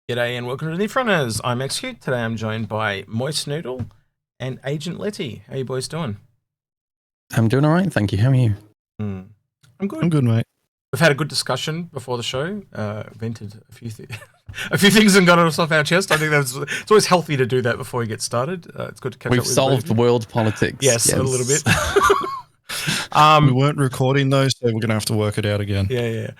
G'day and welcome to the Inforunners. I'm Execute. Today I'm joined by Moist Noodle and Agensleti. How you boys doing? I'm doing all right, thank you. How are you? I'm good. I'm good, mate. We've had a good discussion before the show. Vented a few things and got it off our chest. I think it's always healthy to do that before we get started. It's good to catch up with. We've solved world politics. Yes, a little bit. We weren't recording those, so we're going to have to work it out again. Yeah.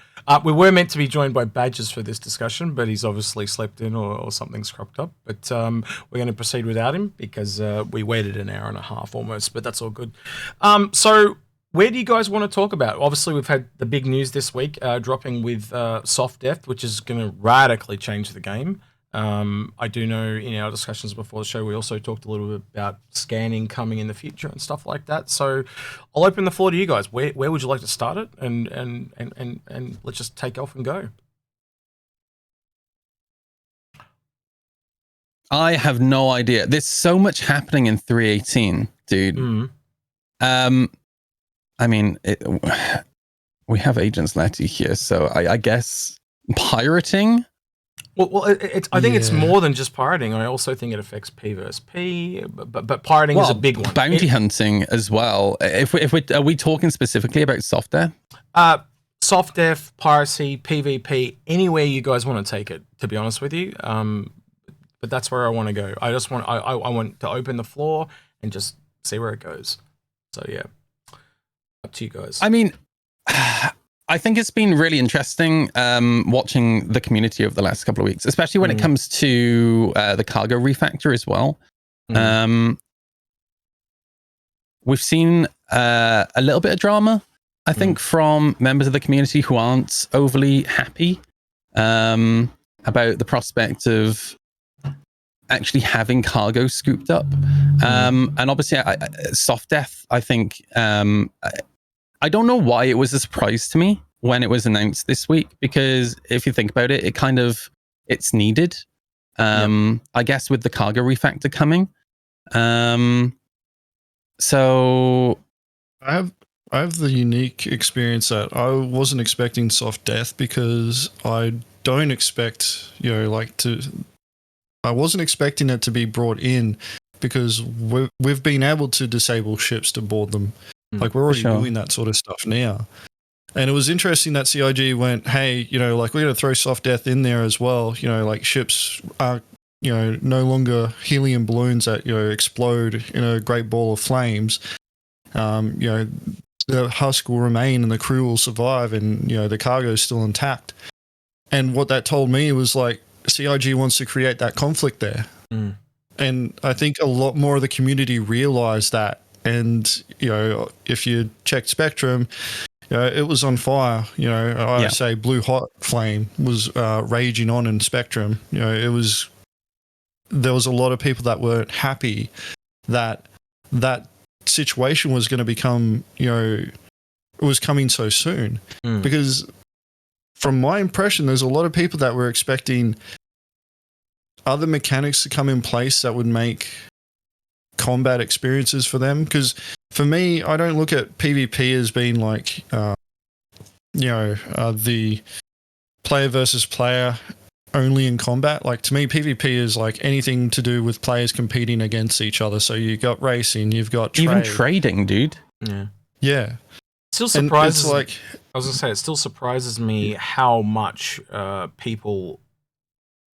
We were meant to be joined by Badges for this discussion, but he's obviously slept in or something's cropped up. But we're going to proceed without him because we waited an hour and a half almost, but that's all good. So where do you guys want to talk about? Obviously, we've had the big news this week dropping with Softdeath, which is going to radically change the game. I do know in our discussions before the show, we also talked a little bit about scanning coming in the future and stuff like that. So I'll open the floor to you guys. Where would you like to start it? And let's just take off and go. I have no idea. There's so much happening in 3.18, dude. I mean, we have Agensleti here, so I guess pirating. Well, I think it's more than just pirating. I also think it affects P versus P, but pirating is a big one. Bounty hunting as well. Are we talking specifically about Softdeath? Softdeath, Piracy, PvP, anywhere you guys want to take it. To be honest with you, but that's where I want to go. I want to open the floor and just see where it goes. So yeah, up to you guys. I mean, I think it's been really interesting watching the community over the last couple of weeks, especially when it comes to the cargo refactor as well. We've seen a little bit of drama, I think, from members of the community who aren't overly happy about the prospect of actually having cargo scooped up. And obviously, Softdeath, I think... I don't know why it was a surprise to me when it was announced this week, because if you think about it, it's needed. I guess with the cargo refactor coming. So I have the unique experience that I wasn't expecting Softdeath because I don't expect, I wasn't expecting it to be brought in because we've been able to disable ships to board them. Like, we're already doing that sort of stuff now. And it was interesting that CIG went, hey, we're going to throw Softdeath in there as well. Ships are, no longer helium balloons that, explode in a great ball of flames. The husk will remain and the crew will survive and, the cargo is still intact. And what that told me was like, CIG wants to create that conflict there. And I think a lot more of the community realized that. And, if you check Spectrum, it was on fire. I say blue hot flame was raging on in Spectrum. There was a lot of people that weren't happy that situation was going to become, it was coming so soon. Because from my impression, there's a lot of people that were expecting other mechanics to come in place that would make combat experiences for them, because for me, I don't look at PvP as being like the player versus player only in combat. Like, to me, PvP is like anything to do with players competing against each other. So you've got racing, you've got trade. Even trading, dude. Yeah. Still surprises. I was gonna say, it still surprises me how much people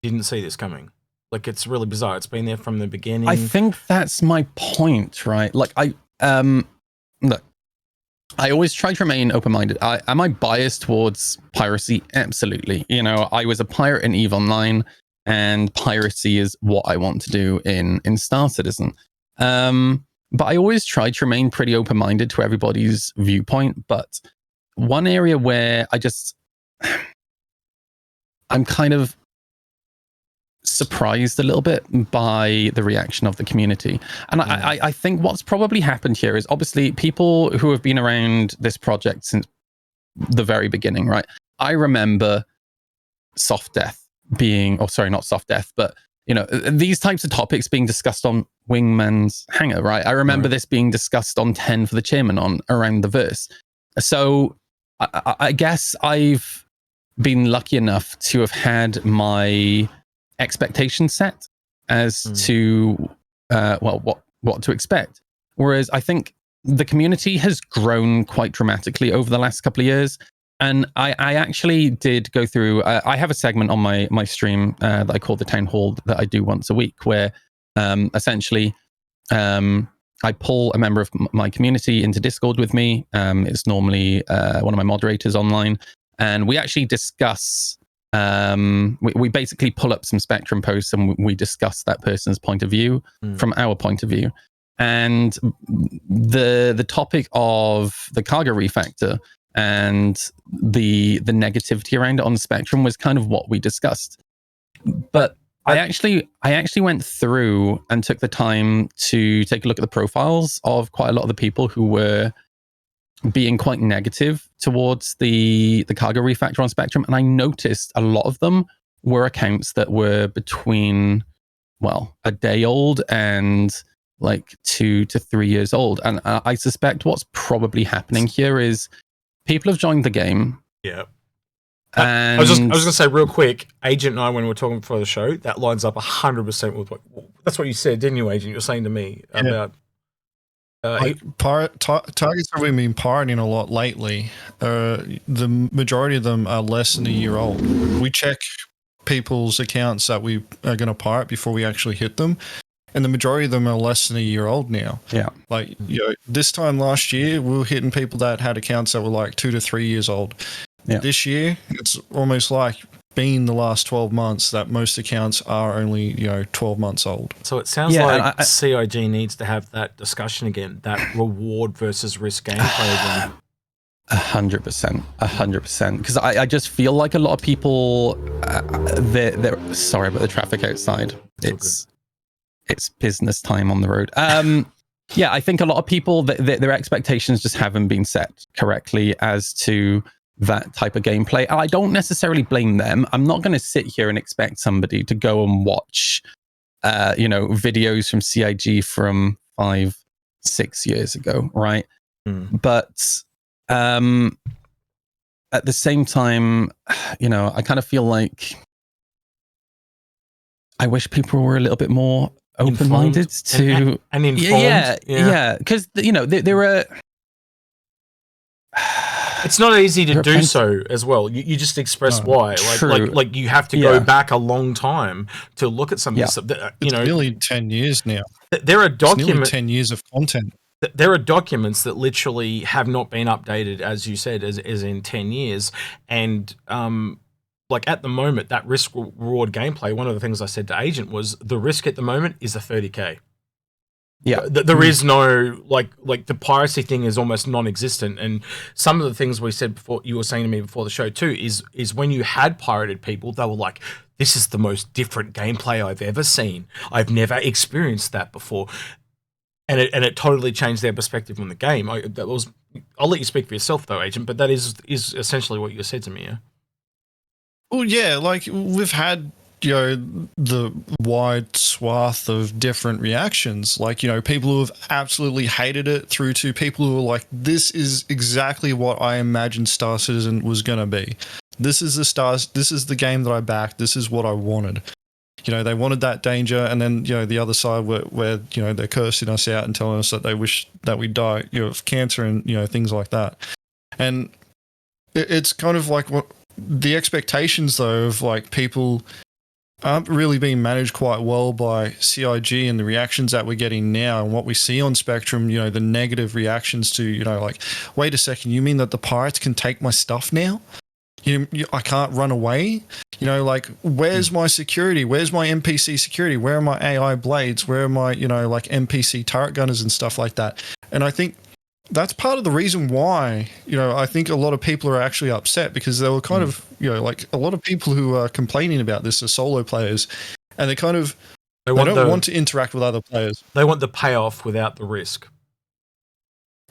didn't see this coming. Like, it's really bizarre. It's been there from the beginning. I think that's my point, right? Like, look, I always try to remain open-minded. Am I biased towards piracy? Absolutely. I was a pirate in EVE Online, and piracy is what I want to do in Star Citizen. But I always try to remain pretty open-minded to everybody's viewpoint. But one area where I'm kind of surprised a little bit by the reaction of the community. And I think what's probably happened here is, obviously, people who have been around this project since the very beginning, right? I remember Softdeath being, not Softdeath, but these types of topics being discussed on Wingman's Hangar, right? I remember this being discussed on 10 for the Chairman on around the verse. So I guess I've been lucky enough to have had my expectations set as to what to expect. Whereas I think the community has grown quite dramatically over the last couple of years. And I actually did go through, I have a segment on my stream that I call the Town Hall that I do once a week, where essentially I pull a member of my community into Discord with me. It's normally one of my moderators online. And we actually discuss, we basically pull up some Spectrum posts and we discuss that person's point of view from our point of view. And the topic of the cargo refactor and the negativity around it on the Spectrum was kind of what we discussed. But I actually went through and took the time to take a look at the profiles of quite a lot of the people who were being quite negative towards the cargo refactor on Spectrum. And I noticed a lot of them were accounts that were between, well, a day old and like 2 to 3 years old. And I suspect what's probably happening here is people have joined the game. Yeah. And I was going to say real quick, Agent and I, when we were talking before the show, that lines up 100% with that's what you said, didn't you, Agent? You were saying to me about targets have been pirating a lot lately. The majority of them are less than a year old. We check people's accounts that we are going to pirate before we actually hit them. And the majority of them are less than a year old now. Yeah. Like, this time last year, we were hitting people that had accounts that were like 2 to 3 years old. Yeah. This year, it's almost like been the last 12 months that most accounts are only, 12 months old. So it sounds like CIG needs to have that discussion again, that reward versus risk gameplay again. 100%. Because I just feel like a lot of people, they're sorry about the traffic outside. It's business time on the road. Yeah, I think a lot of people, their expectations just haven't been set correctly as to that type of gameplay. And I don't necessarily blame them. I'm not going to sit here and expect somebody to go and watch, videos from CIG from 5-6 years ago, right? But at the same time, I kind of feel like I wish people were a little bit more open-minded to and informed. Yeah, because there are. It's not easy to do so as well. You just express why. Like you have to go back a long time to look at some of this stuff. It's nearly 10 years now. There are documents. 10 years of content. There are documents that literally have not been updated, as you said, as in 10 years. And at the moment, that risk reward gameplay, one of the things I said to Agent was the risk at the moment is a 30K. Yeah, there is no like the piracy thing is almost non-existent, and some of the things we said before, you were saying to me before the show too, is when you had pirated people, they were like, "This is the most different gameplay I've ever seen. I've never experienced that before," and it totally changed their perspective on the game. I'll let you speak for yourself though, Agent, but that is essentially what you said to me. Yeah. Well, yeah, like we've had. The wide swath of different reactions, like people who have absolutely hated it through to people who are like, this is exactly what I imagined Star Citizen was going to be. This is the game that I backed. This is what I wanted. They wanted that danger, and then the other side where they're cursing us out and telling us that they wish that we die of cancer and things like that. And it's kind of like what the expectations though of like people aren't really being managed quite well by CIG, and the reactions that we're getting now and what we see on Spectrum, the negative reactions to, like, wait a second, you mean that the pirates can take my stuff now? I can't run away? Where's my security? Where's my NPC security? Where are my AI blades? Where are my, NPC turret gunners and stuff like that? And I think that's part of the reason why, I think a lot of people are actually upset, because they were kind of, like a lot of people who are complaining about this are solo players, and they don't want to interact with other players. They want the payoff without the risk.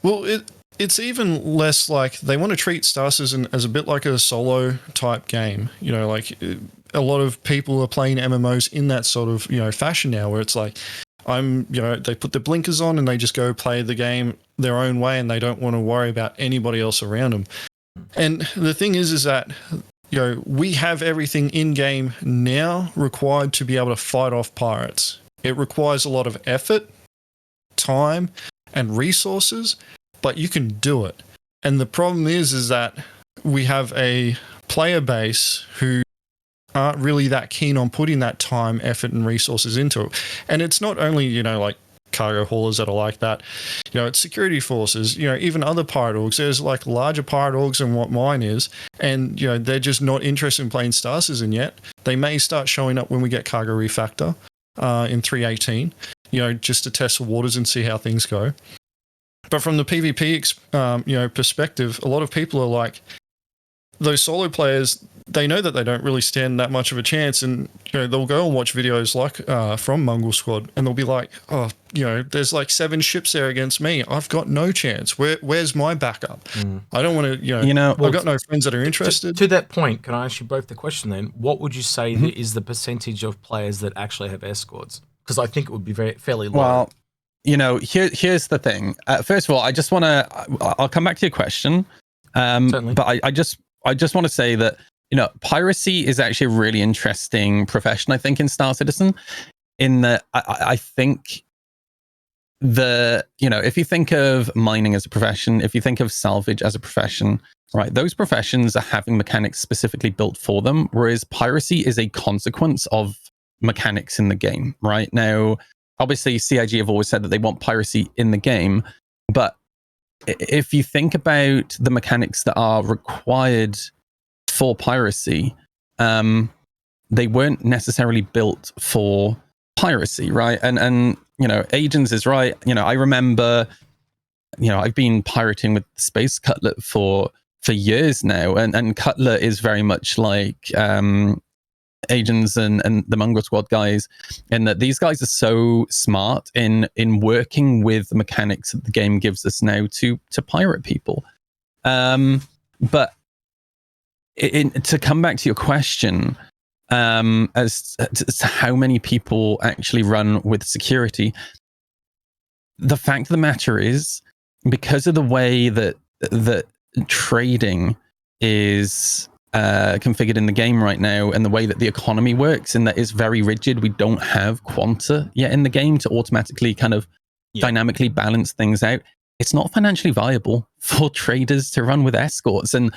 Well, it's even less like they want to treat Star Citizen as a bit like a solo type game. A lot of people are playing MMOs in that sort of, fashion now, where it's like, they put the blinkers on and they just go play the game their own way, and they don't want to worry about anybody else around them. And the thing is that, we have everything in game now required to be able to fight off pirates. It requires a lot of effort, time, and resources, but you can do it. And the problem is that we have a player base who aren't really that keen on putting that time, effort, and resources into it. And it's not only, like cargo haulers that are like that. It's security forces, even other pirate orgs. There's like larger pirate orgs than what mine is. And, they're just not interested in playing Star Citizen yet. They may start showing up when we get cargo refactor in 3.18, just to test the waters and see how things go. But from the PvP, perspective, a lot of people are like, those solo players, they know that they don't really stand that much of a chance, and they'll go and watch videos like from Mongrel Squad, and they'll be like, "Oh, there's like 7 ships there against me. I've got no chance. Where's my backup? I don't want to. I've got no friends that are interested." To that point, can I ask you both the question then? What would you say is the percentage of players that actually have escorts? Because I think it would be fairly low. Well, here's the thing. First of all, I'll come back to your question. But I just want to say that, piracy is actually a really interesting profession, I think, in Star Citizen, in that I think if you think of mining as a profession, if you think of salvage as a profession, right, those professions are having mechanics specifically built for them, whereas piracy is a consequence of mechanics in the game, right? Now, obviously, CIG have always said that they want piracy in the game, but if you think about the mechanics that are required for piracy, they weren't necessarily built for piracy, right? And Agents is right. I remember, I've been pirating with Space Cutlet for years now, and Cutlet is very much like Agents and the Mongrel Squad guys, in that these guys are so smart in working with the mechanics that the game gives us now to pirate people. But to come back to your question, as to how many people actually run with security, the fact of the matter is, because of the way that trading is configured in the game right now, and the way that the economy works, and that is very rigid. We don't have quanta yet in the game to automatically kind of dynamically balance things out. It's not financially viable for traders to run with escorts, and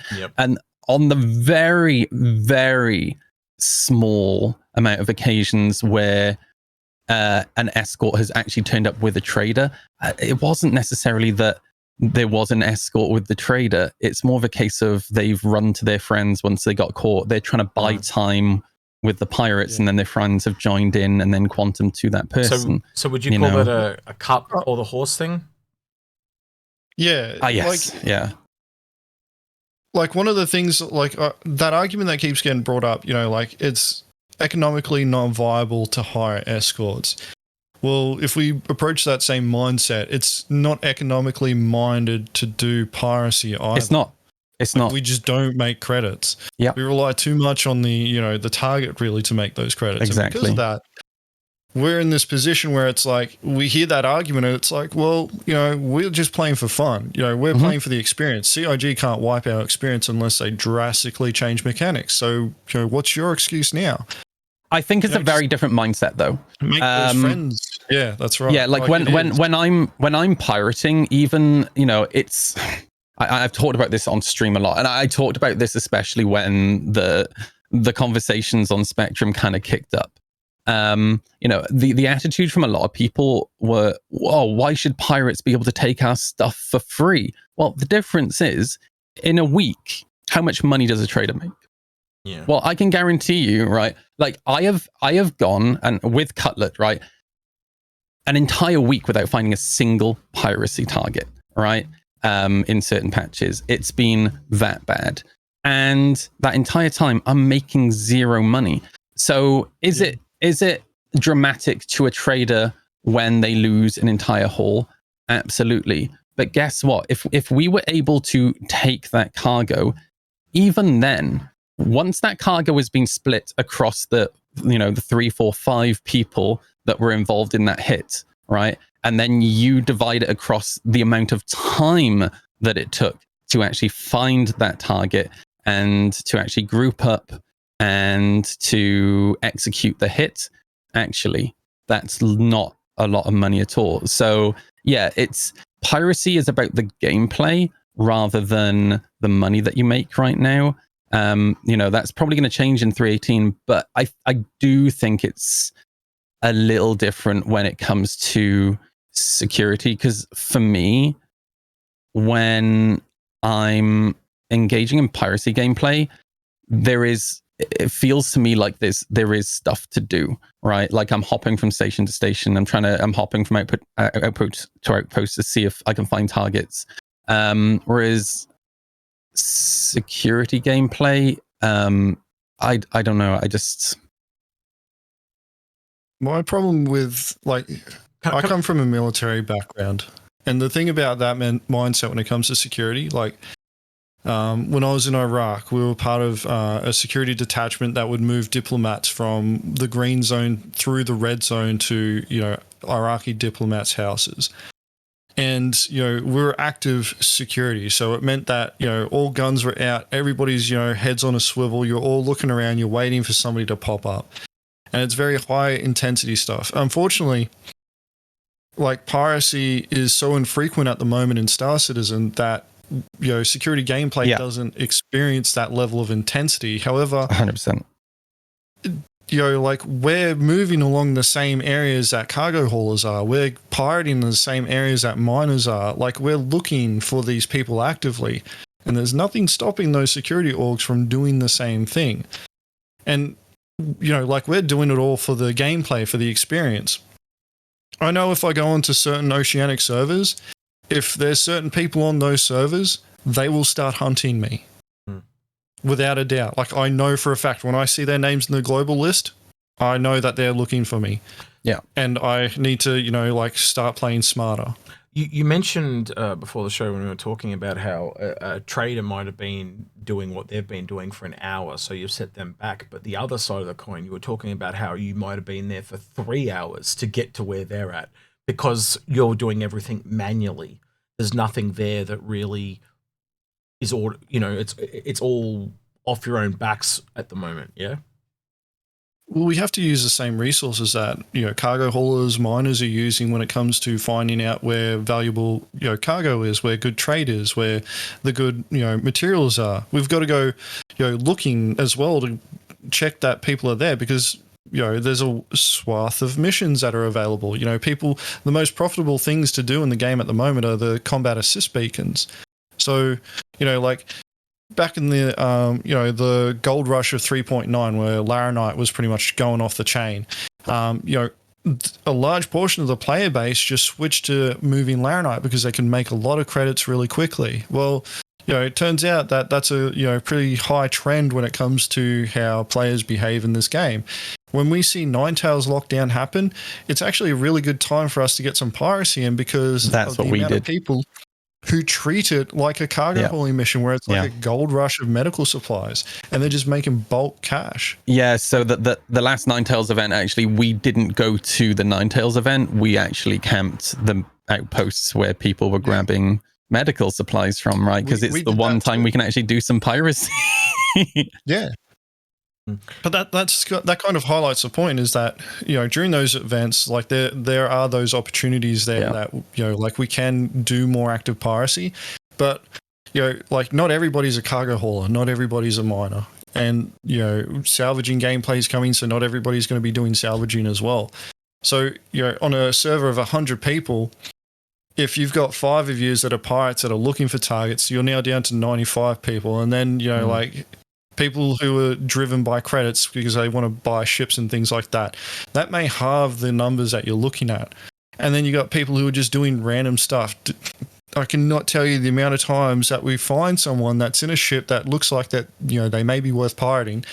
on the very, very small amount of occasions where an escort has actually turned up with a trader, it wasn't necessarily that there was an escort with the trader. It's more of a case of they've run to their friends once they got caught. They're trying to buy time with the pirates, and then their friends have joined in and then quantum to that person. So would you call that a cup or the horse thing? Yeah. Yes. Like one of the things, that argument that keeps getting brought up, it's economically not viable to hire escorts. Well, if we approach that same mindset, it's not economically minded to do piracy either. It's not. We just don't make credits. Yeah. We rely too much on the target really to make those credits. Exactly. And because of that, we're in this position where it's like, we hear that argument and it's like, well, we're just playing for fun. We're playing for the experience. CIG can't wipe our experience unless they drastically change mechanics. So, what's your excuse now? I think it's a very different mindset, though. Make those friends. Yeah, that's right. Yeah, like when I'm pirating, even it's. I've talked about this on stream a lot, and I talked about this especially when the conversations on Spectrum kind of kicked up. The attitude from a lot of people were, "Oh, why should pirates be able to take our stuff for free?" Well, the difference is, in a week, how much money does a trader make? Yeah. Well, I can guarantee you, right? Like I have gone and with Cutlet, right, an entire week without finding a single piracy target, right? In certain patches, it's been that bad, and that entire time I'm making zero money. So is it dramatic to a trader when they lose an entire haul? Absolutely. But guess what? If we were able to take that cargo, even then, once that cargo has been split across the 3, 4, 5 people that were involved in that hit, right? And then you divide it across the amount of time that it took to actually find that target and to actually group up and to execute the hit, actually, that's not a lot of money at all. So yeah, piracy is about the gameplay rather than the money that you make right now. That's probably going to change in 3.18, but I do think it's a little different when it comes to security, because for me, when I'm engaging in piracy gameplay, it feels to me like there is stuff to do, right? Like I'm hopping from station to station. I'm hopping from outpost to outpost to see if I can find targets. Whereas security gameplay, I don't know. My problem with, like, I come from a military background, and the thing about that mindset when it comes to security, like, when I was in Iraq, we were part of a security detachment that would move diplomats from the green zone through the red zone to, Iraqi diplomats' houses. And, we were active security. So it meant that, all guns were out, everybody's, heads on a swivel, you're all looking around, you're waiting for somebody to pop up. And it's very high intensity stuff. Unfortunately, like, piracy is so infrequent at the moment in Star Citizen that, security gameplay doesn't experience that level of intensity. However, 100%. Like, we're moving along the same areas that cargo haulers are. We're pirating the same areas that miners are. Like, we're looking for these people actively. And there's nothing stopping those security orgs from doing the same thing. And, like, we're doing it all for the gameplay, for the experience. I know if I go onto certain oceanic servers, if there's certain people on those servers, they will start hunting me. Without a doubt. Like, I know for a fact, when I see their names in the global list, I know that they're looking for me. Yeah. And I need to, start playing smarter. You mentioned before the show when we were talking about how a trader might have been doing what they've been doing for an hour, so you've set them back. But the other side of the coin, you were talking about how you might have been there for 3 hours to get to where they're at because you're doing everything manually. There's nothing there that really is all, it's all off your own backs at the moment, yeah? Well, we have to use the same resources that, cargo haulers, miners are using when it comes to finding out where valuable, cargo is, where good trade is, where the good, materials are. We've got to go, looking as well to check that people are there because, there's a swath of missions that are available. The most profitable things to do in the game at the moment are the combat assist beacons. So, like, back in the, the gold rush of 3.9 where Laranite was pretty much going off the chain, a large portion of the player base just switched to moving Laranite because they can make a lot of credits really quickly. Well, it turns out that that's a, pretty high trend when it comes to how players behave in this game. When we see Ninetales lockdown happen, it's actually a really good time for us to get some piracy in because that's of what we did. of people who treat it like a cargo hauling mission where it's like a gold rush of medical supplies and they're just making bulk cash. Yeah, so the last Ninetales event, actually, we didn't go to the Ninetales event. We actually camped the outposts where people were grabbing medical supplies from, right? Because it's the one time we can actually do some piracy. Yeah. But that kind of highlights the point is that, during those events, like there are those opportunities there that, like we can do more active piracy, but, like not everybody's a cargo hauler, not everybody's a miner. And, salvaging gameplay is coming, so not everybody's going to be doing salvaging as well. So, on a server of 100 people, if you've got 5 of you that are pirates that are looking for targets, you're now down to 95 people. And then, like people who are driven by credits because they want to buy ships and things like that, that may halve the numbers that you're looking at. And then you got people who are just doing random stuff. I cannot tell you the amount of times that we find someone that's in a ship that looks like that, they may be worth pirating.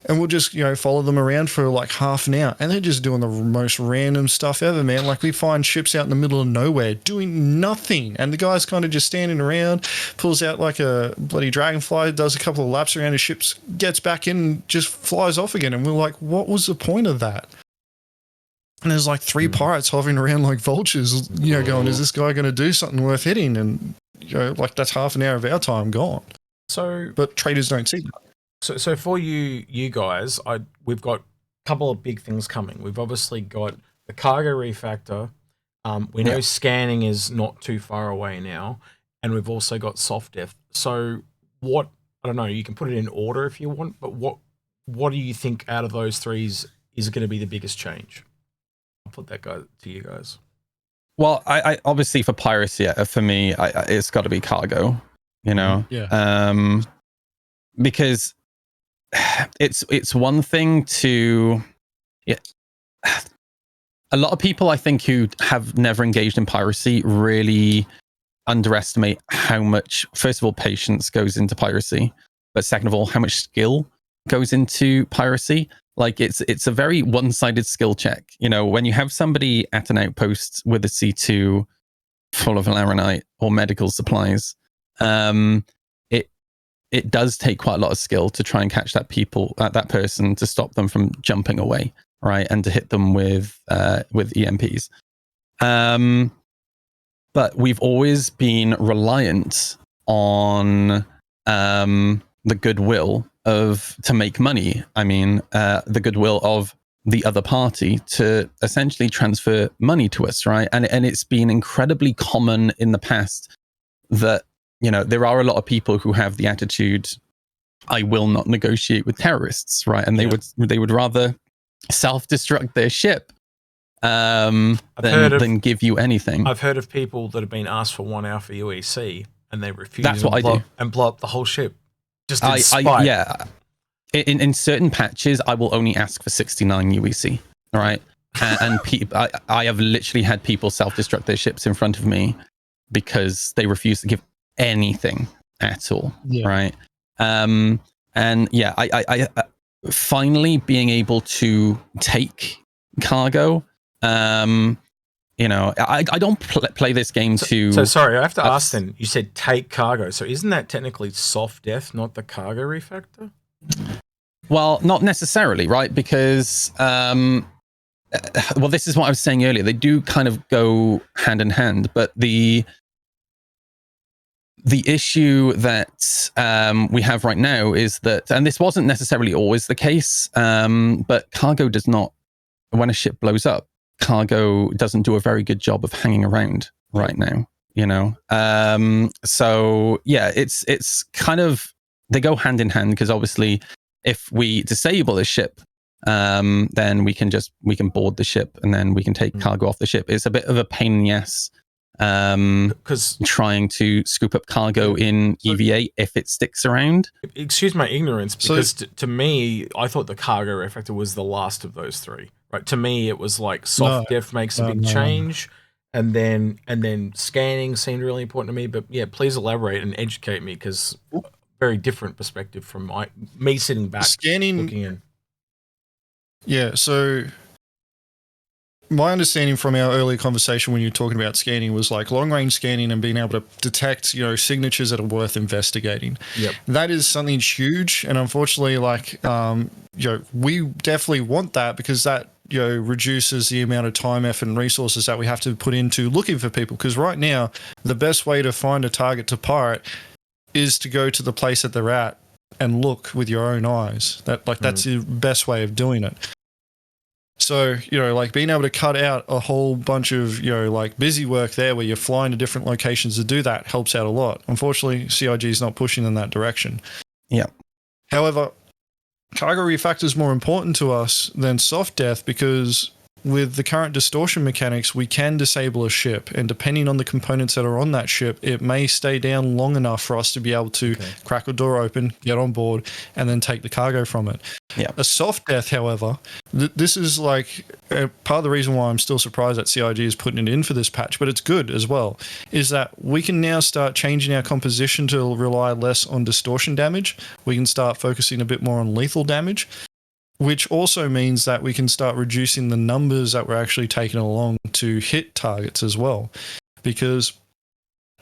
And we'll just, follow them around for like half an hour. And they're just doing the most random stuff ever, man. Like we find ships out in the middle of nowhere doing nothing. And the guy's kind of just standing around, pulls out like a bloody dragonfly, does a couple of laps around his ship, gets back in and just flies off again. And we're like, what was the point of that? And there's like 3 pirates hovering around like vultures, going, is this guy going to do something worth hitting? And, like that's half an hour of our time gone. But traders don't see that. So for you guys, we've got a couple of big things coming. We've obviously got the cargo refactor. We know scanning is not too far away now, and we've also got Softdeath. So what, I don't know, you can put it in order if you want, but what do you think out of those three is going to be the biggest change? I'll put that guy to you guys. Well, I obviously for Piracy, for me, it's got to be cargo, you know? Yeah. Because it's one thing to... Yeah, a lot of people, I think, who have never engaged in Piracy really underestimate how much, first of all, patience goes into Piracy, but second of all, how much skill goes into Piracy. Like it's a very one-sided skill check. You know, when you have somebody at an outpost with a C2 full of laranite or medical supplies, it does take quite a lot of skill to try and catch that person to stop them from jumping away, right, and to hit them with EMPs. But we've always been reliant on the goodwill to make money. I mean, the goodwill of the other party to essentially transfer money to us, right? And it's been incredibly common in the past that, you know, there are a lot of people who have the attitude, I will not negotiate with terrorists, right? And they would rather self-destruct their ship than give you anything. I've heard of people that have been asked for 1 hour for UEC and they refuse. That's what I do. And blow up the whole ship. Just in spite. Yeah. In certain patches, I will only ask for 69 UEC, all right? And I have literally had people self-destruct their ships in front of me because they refuse to give anything at all, right? And yeah, I finally being able to take cargo, you know, I don't play this game So sorry, I have to ask then, you said take cargo, so isn't that technically Softdeath, not the cargo refactor? Well, not necessarily, right? Because, well, this is what I was saying earlier. They do kind of go hand in hand, but the issue that we have right now is that, and this wasn't necessarily always the case, but cargo does not, when a ship blows up, cargo doesn't do a very good job of hanging around right now, you know? So yeah, it's kind of, they go hand in hand because obviously if we disable a ship, then we can board the ship and then we can take cargo off the ship. It's a bit of a pain in the ass because trying to scoop up cargo in EVA if it sticks around. Excuse my ignorance, because to me, I thought the cargo refactor was the last of those three. Right? To me, it was like Softdeath makes a big change, and then scanning seemed really important to me. But yeah, please elaborate and educate me, because very different perspective from me sitting back scanning, looking in. Yeah, so my understanding from our earlier conversation when you were talking about scanning was like long-range scanning and being able to detect, you know, signatures that are worth investigating. Yep. That is something huge, and unfortunately, like, you know, we definitely want that because that, you know, reduces the amount of time, effort, and resources that we have to put into looking for people. Because right now, the best way to find a target to pirate is to go to the place that they're at and look with your own eyes. That's the best way of doing it. So, you know, like being able to cut out a whole bunch of, you know, like busy work there where you're flying to different locations to do that helps out a lot. Unfortunately, CIG is not pushing in that direction. Yeah. However, cargo refactor is more important to us than Softdeath because with the current distortion mechanics, we can disable a ship, and depending on the components that are on that ship, it may stay down long enough for us to be able to crack a door open, get on board, and then take the cargo from it. Yeah. A Softdeath, however, this is like part of the reason why I'm still surprised that CIG is putting it in for this patch, but it's good as well, is that we can now start changing our composition to rely less on distortion damage. We can start focusing a bit more on lethal damage, which also means that we can start reducing the numbers that we're actually taking along to hit targets as well. Because,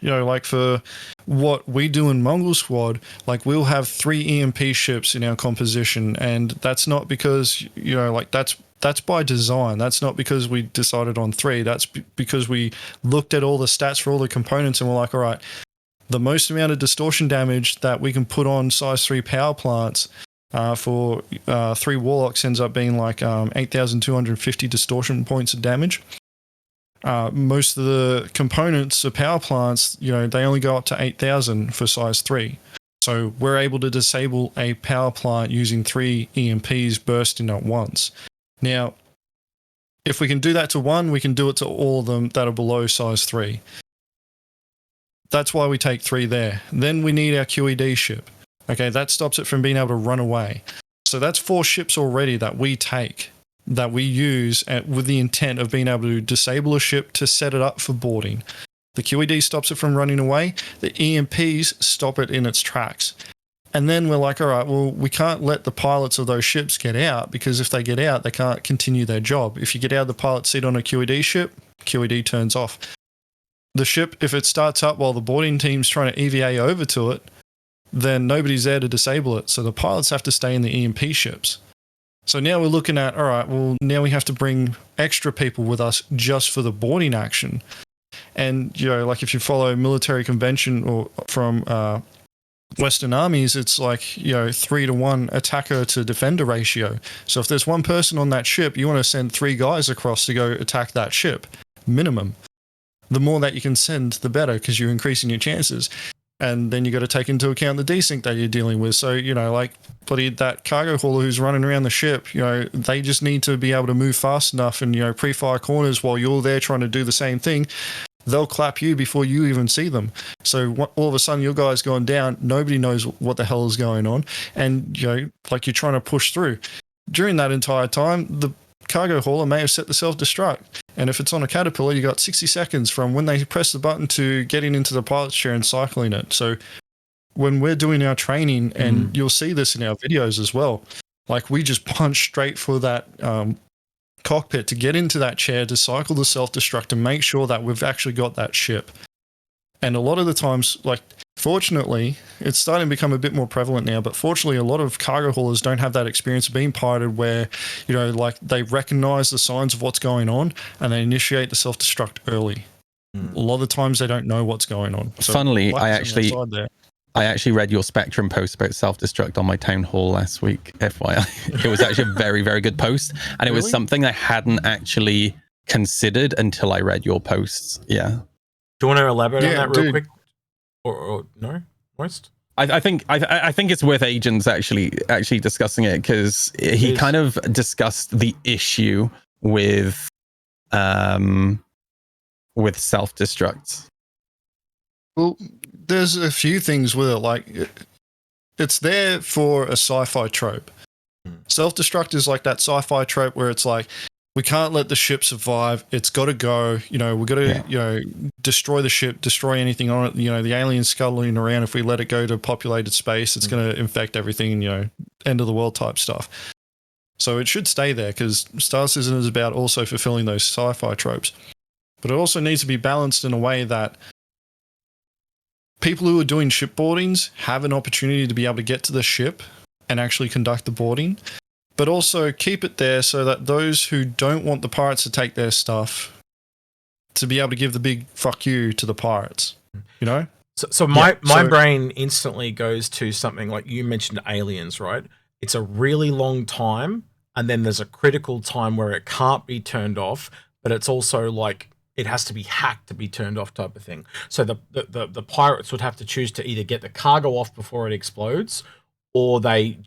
you know, like for what we do in Mongol Squad, like we'll have 3 EMP ships in our composition, and that's not because, you know, like that's by design. That's not because we decided on 3. That's because we looked at all the stats for all the components and we're like, all right, the most amount of distortion damage that we can put on size 3 power plants for 3 warlocks ends up being like 8,250 distortion points of damage. Most of the components of power plants, they only go up to 8,000 for size 3. So we're able to disable a power plant using 3 EMPs bursting at once. Now, if we can do that to one, we can do it to all of them that are below size 3. That's why we take 3 there. Then we need our QED ship. Okay, that stops it from being able to run away. So that's 4 ships already that we take, that we use with the intent of being able to disable a ship to set it up for boarding. The QED stops it from running away. The EMPs stop it in its tracks. And then we're like, all right, well, we can't let the pilots of those ships get out, because if they get out, they can't continue their job. If you get out of the pilot seat on a QED ship, QED turns off. The ship, if it starts up while the boarding team's trying to EVA over to it, then nobody's there to disable it. So the pilots have to stay in the EMP ships. So now we're looking at, all right, well, now we have to bring extra people with us just for the boarding action. And, like if you follow military convention or from Western armies, it's like, 3-to-1 attacker to defender ratio. So if there's one person on that ship, you want to send 3 guys across to go attack that ship, minimum. The more that you can send, the better, because you're increasing your chances. And then you got to take into account the desync that you're dealing with. So, like bloody that cargo hauler who's running around the ship, they just need to be able to move fast enough and, pre-fire corners while you're there trying to do the same thing. They'll clap you before you even see them. So all of a sudden your guy's gone down. Nobody knows what the hell is going on. And, like you're trying to push through. During that entire time, the cargo hauler may have set the self-destruct. And if it's on a Caterpillar, you got 60 seconds from when they press the button to getting into the pilot's chair and cycling it. So when we're doing our training, and you'll see this in our videos as well, like we just punch straight for that cockpit to get into that chair, to cycle the self-destruct and make sure that we've actually got that ship. And a lot of the times, like, fortunately, it's starting to become a bit more prevalent now, but fortunately a lot of cargo haulers don't have that experience of being pirated where, like they recognize the signs of what's going on and they initiate the self-destruct early. A lot of the times they don't know what's going on. So funnily, I actually read your Spectrum post about self-destruct on my town hall last week, FYI. It was actually a very, very good post. And it was something I hadn't actually considered until I read your posts. Yeah. Do you want to elaborate on that real quick? Or no? Moist? I think it's worth Agents actually discussing it, because he kind of discussed the issue with self-destruct. Well, there's a few things with it. Like, it's there for a sci-fi trope. Self-destruct is like that sci-fi trope where it's like, we can't let the ship survive. It's got to go. We've got to, destroy the ship, destroy anything on it. The aliens scuttling around. If we let it go to populated space, it's going to infect everything, end of the world type stuff. So it should stay there, because Star Citizen is about also fulfilling those sci-fi tropes. But it also needs to be balanced in a way that people who are doing ship boardings have an opportunity to be able to get to the ship and actually conduct the boarding, but also keep it there so that those who don't want the pirates to take their stuff, to be able to give the big fuck you to the pirates, So my brain instantly goes to something like you mentioned aliens, right? It's a really long time, and then there's a critical time where it can't be turned off, but it's also like it has to be hacked to be turned off type of thing. So the pirates would have to choose to either get the cargo off before it explodes, or they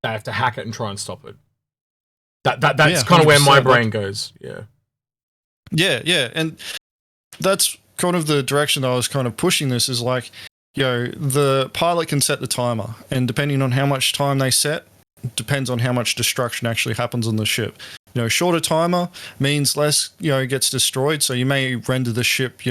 have to hack it and try and stop it. That's kind of where my brain goes. Yeah, and that's kind of the direction that I was kind of pushing this, is like, the pilot can set the timer, and depending on how much time they set, depends on how much destruction actually happens on the ship. Shorter timer means less, gets destroyed. So you may render the ship,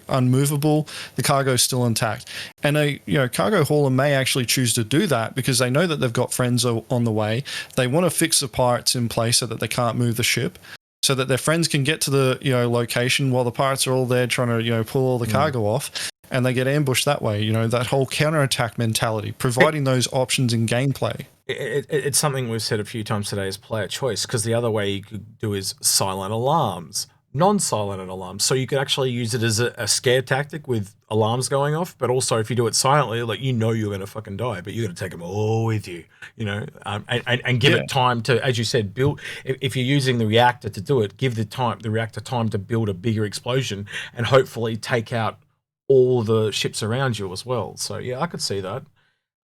unmovable. The cargo's still intact. And a, cargo hauler may actually choose to do that because they know that they've got friends on the way. They want to fix the pirates in place so that they can't move the ship, so that their friends can get to the, location while the pirates are all there trying to, pull all the cargo off, and they get ambushed that way. That whole counterattack mentality, providing those options in gameplay. It's something we've said a few times today is player choice, because the other way you could do is silent alarms, non-silent alarms, so you could actually use it as a scare tactic with alarms going off, but also if you do it silently, like you're going to fucking die, but you're going to take them all with you, and give it time to, as you said, build. If you're using the reactor to do it, give the reactor time to build a bigger explosion and hopefully take out all the ships around you as well. So yeah, I could see that.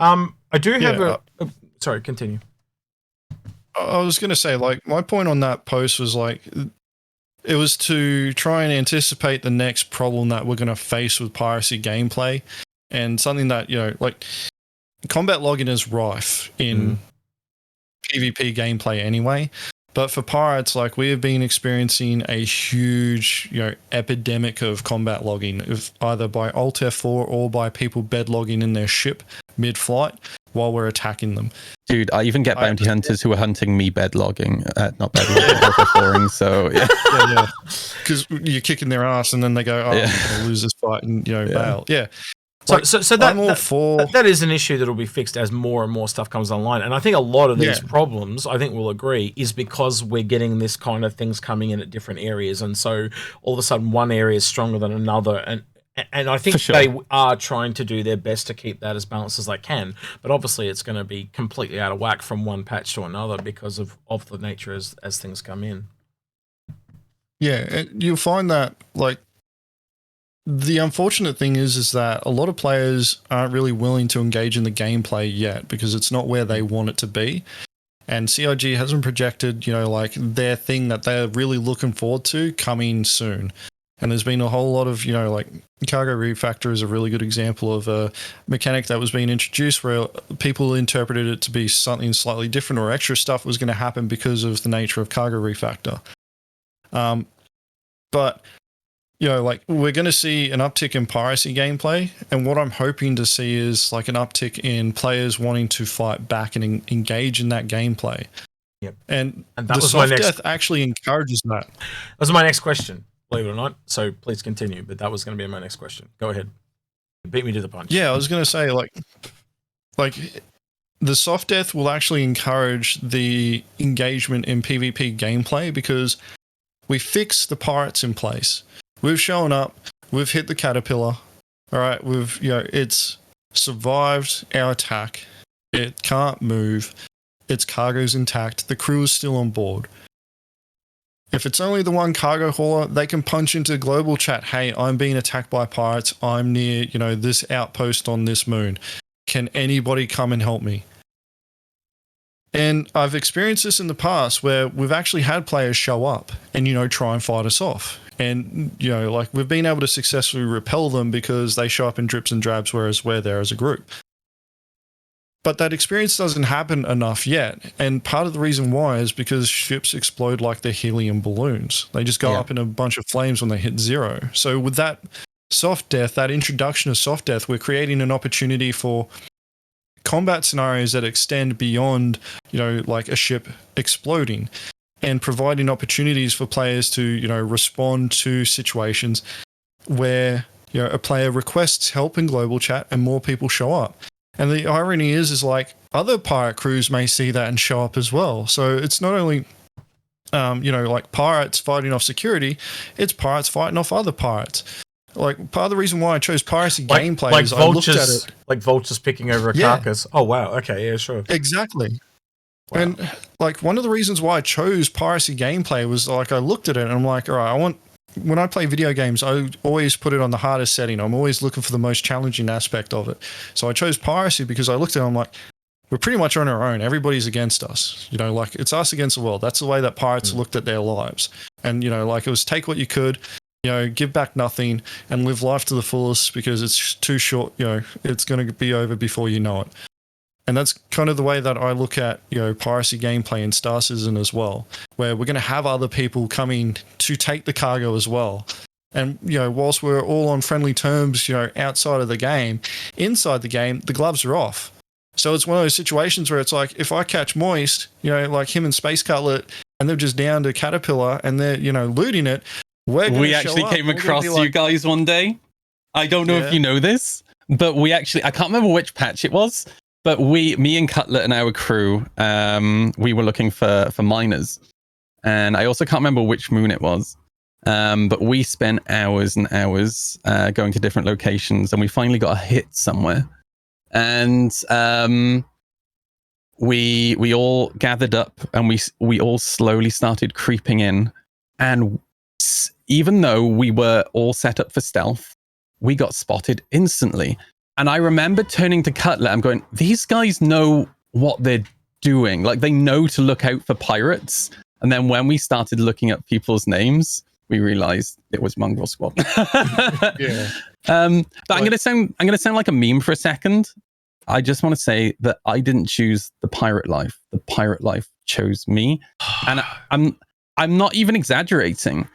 I do have sorry, continue. I was going to say, like, my point on that post was like, it was to try and anticipate the next problem that we're going to face with piracy gameplay, and something that, like, combat logging is rife in PvP gameplay anyway. But for pirates, like, we have been experiencing a huge, epidemic of combat logging, either by Alt F4 or by people bed logging in their ship mid-flight while we're attacking them. Dude, I even get bounty hunters who are hunting me bed logging, not bed logging, overflowing. So yeah, because you're kicking their ass, and then they go, "Oh, I'm going to lose this fight," and bail. Yeah. So that is an issue that will be fixed as more and more stuff comes online. And I think a lot of these problems, I think we'll agree, is because we're getting this kind of things coming in at different areas. And so all of a sudden one area is stronger than another. And I think they are trying to do their best to keep that as balanced as they can. But obviously it's going to be completely out of whack from one patch to another because of the nature as things come in. Yeah, and you'll find that, like, the unfortunate thing is that a lot of players aren't really willing to engage in the gameplay yet because it's not where they want it to be. And CIG hasn't projected, like, their thing that they're really looking forward to coming soon. And there's been a whole lot of, like, Cargo Refactor is a really good example of a mechanic that was being introduced where people interpreted it to be something slightly different, or extra stuff was going to happen because of the nature of Cargo Refactor. But like, we're going to see an uptick in piracy gameplay, and what I'm hoping to see is like an uptick in players wanting to fight back and engage in that gameplay. Yep. And that the was my Softdeath actually encourages that. That was my next question, believe it or not. So please continue, but that was going to be my next question. Go ahead. Beat me to the punch. Yeah, I was going to say, like the Softdeath will actually encourage the engagement in PvP gameplay because we fix the pirates in place. We've shown up, we've hit the caterpillar, all right, it's survived our attack, it can't move, its cargo's intact, the crew is still on board. If it's only the one cargo hauler, they can punch into global chat, hey, I'm being attacked by pirates, I'm near, this outpost on this moon. Can anybody come and help me? And I've experienced this in the past where we've actually had players show up and, try and fight us off. And, like, we've been able to successfully repel them because they show up in drips and drabs, whereas we're there as a group. But that experience doesn't happen enough yet. And part of the reason why is because ships explode like they're helium balloons. They just go up in a bunch of flames when they hit zero. So with that Softdeath, that introduction of Softdeath, we're creating an opportunity for combat scenarios that extend beyond, like a ship exploding, and providing opportunities for players to, respond to situations where, a player requests help in global chat and more people show up. And the irony is like other pirate crews may see that and show up as well. So it's not only, like pirates fighting off security, it's pirates fighting off other pirates. Like, part of the reason why I chose piracy gameplay is vultures, I looked at it. Like vultures picking over a carcass. Oh, wow. Okay, yeah, sure. Exactly. Wow. And, like, one of the reasons why I chose piracy gameplay was, like, I looked at it and I'm like, all right, when I play video games, I always put it on the hardest setting. I'm always looking for the most challenging aspect of it. So I chose piracy because I looked at it and I'm like, we're pretty much on our own. Everybody's against us. Like, it's us against the world. That's the way that pirates looked at their lives. And, like, it was take what you could, give back nothing and live life to the fullest because it's too short. It's going to be over before you know it. And that's kind of the way that I look at, piracy gameplay in Star Citizen as well, where we're going to have other people coming to take the cargo as well. And, whilst we're all on friendly terms, outside of the game, inside the game, the gloves are off. So it's one of those situations where it's like, if I catch Moist, like him and Space Cutlet, and they're just down to Caterpillar and they're, looting it, we actually came across you guys one day. I don't know if you know this, but I can't remember which patch it was, but me and Cutlet and our crew, we were looking for miners. And I also can't remember which moon it was. But we spent hours and hours going to different locations, and we finally got a hit somewhere. And we all gathered up, and we all slowly started creeping in. And even though we were all set up for stealth, we got spotted instantly. And I remember turning to Cutlet and going, these guys know what they're doing. Like, they know to look out for pirates. And then when we started looking up people's names, we realized it was Mongrel Squad. Yeah. But I'm gonna sound like a meme for a second. I just want to say that I didn't choose the pirate life. The pirate life chose me. And I'm not even exaggerating.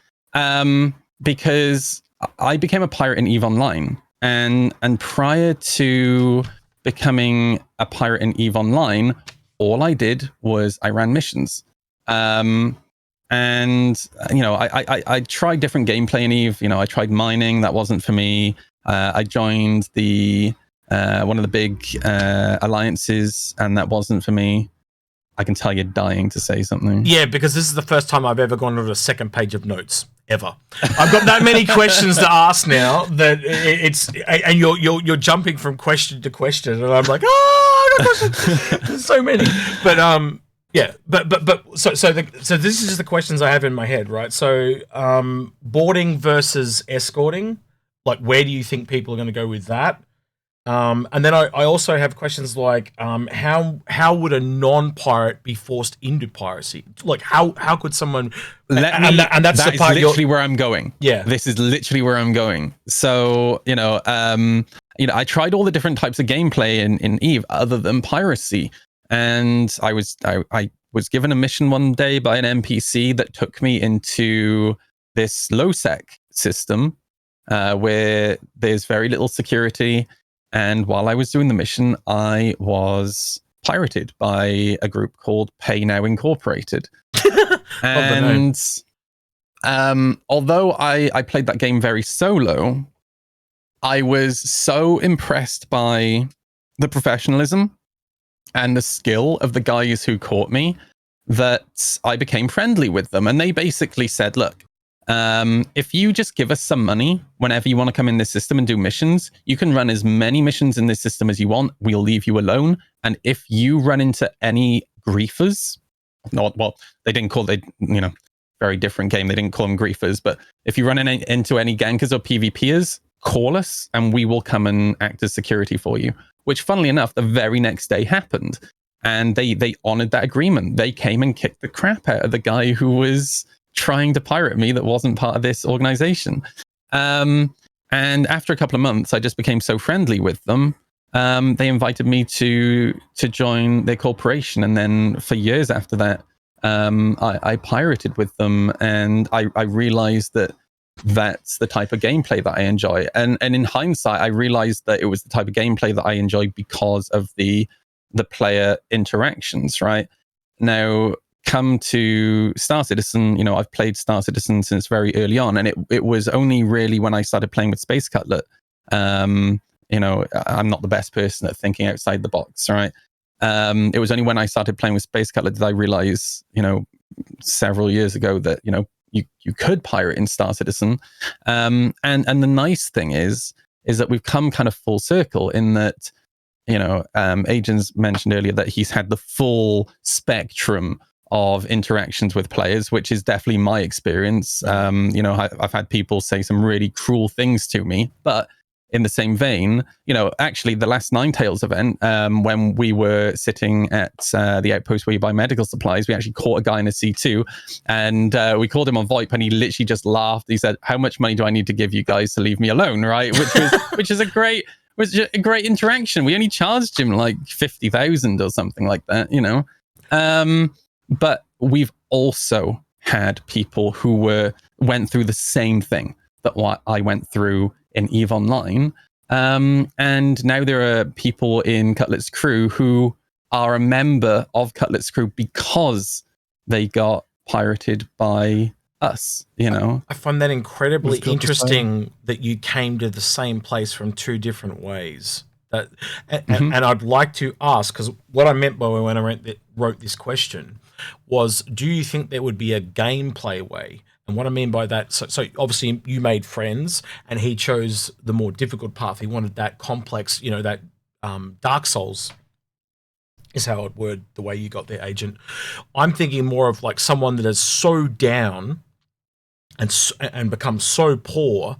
Because I became a pirate in EVE Online. And prior to becoming a pirate in EVE Online, all I did was I ran missions. And you know, I tried different gameplay in EVE. You know, I tried mining, that wasn't for me. I joined the one of the big alliances, and that wasn't for me. I can tell you're dying to say something. Yeah, because this is the first time I've ever gone to the second page of notes ever. I've got that many questions to ask now that and you're jumping from question to question, and I'm like, I got questions. There's so many, but yeah, so this is the questions I have in my head, right? So boarding versus escorting, like, where do you think people are going to go with that? And then I also have questions like, how would a non-pirate be forced into piracy? Like, how could someone? That's literally where I'm going. Yeah, this is literally where I'm going. So you know, I tried all the different types of gameplay in EVE other than piracy, and I was given a mission one day by an NPC that took me into this low-sec system where there's very little security. And while I was doing the mission, I was pirated by a group called Pay Now Incorporated. And although I played that game very solo, I was so impressed by the professionalism and the skill of the guys who caught me that I became friendly with them. And they basically said, look, if you just give us some money whenever you want to come in this system and do missions, you can run as many missions in this system as you want. We'll leave you alone. And if you run into any griefers, they didn't call it, very different game. They didn't call them griefers, but if you run into any gankers or PvPers, call us and we will come and act as security for you. Which, funnily enough, the very next day happened. And they honored that agreement. They came and kicked the crap out of the guy who was trying to pirate me that wasn't part of this organization. And after a couple of months, I just became so friendly with them. They invited me to join their corporation. And then for years after that, I pirated with them. And I realized that that's the type of gameplay that I enjoy. And in hindsight, I realized that it was the type of gameplay that I enjoy because of the player interactions, right? Now, come to Star Citizen, I've played Star Citizen since very early on, and it was only really when I started playing with Space Cutlet. I'm not the best person at thinking outside the box, right? It was only when I started playing with Space Cutlet did I realize, several years ago that, you could pirate in Star Citizen. And the nice thing is that we've come kind of full circle in that, Agents mentioned earlier that he's had the full spectrum of interactions with players, which is definitely my experience. I've had people say some really cruel things to me, but in the same vein, actually the last Ninetales event, when we were sitting at the outpost where you buy medical supplies, we actually caught a guy in a C2 and we called him on VoIP and he literally just laughed. He said, how much money do I need to give you guys to leave me alone? Right. Which is a great interaction. We only charged him like 50,000 or something like that, But we've also had people who went through the same thing that what I went through in EVE Online. And now there are people in Cutlet's crew who are a member of Cutlet's crew because they got pirated by us, I find that incredibly interesting that you came to the same place from two different ways. And I'd like to ask, because what I meant by when I wrote this question was, do you think there would be a gameplay way, And what I mean by that, so obviously you made friends, and he chose the more difficult path. He wanted that complex, that Dark Souls is how I'd word the way you got there, Agent. I'm thinking more of like someone that is so down and become so poor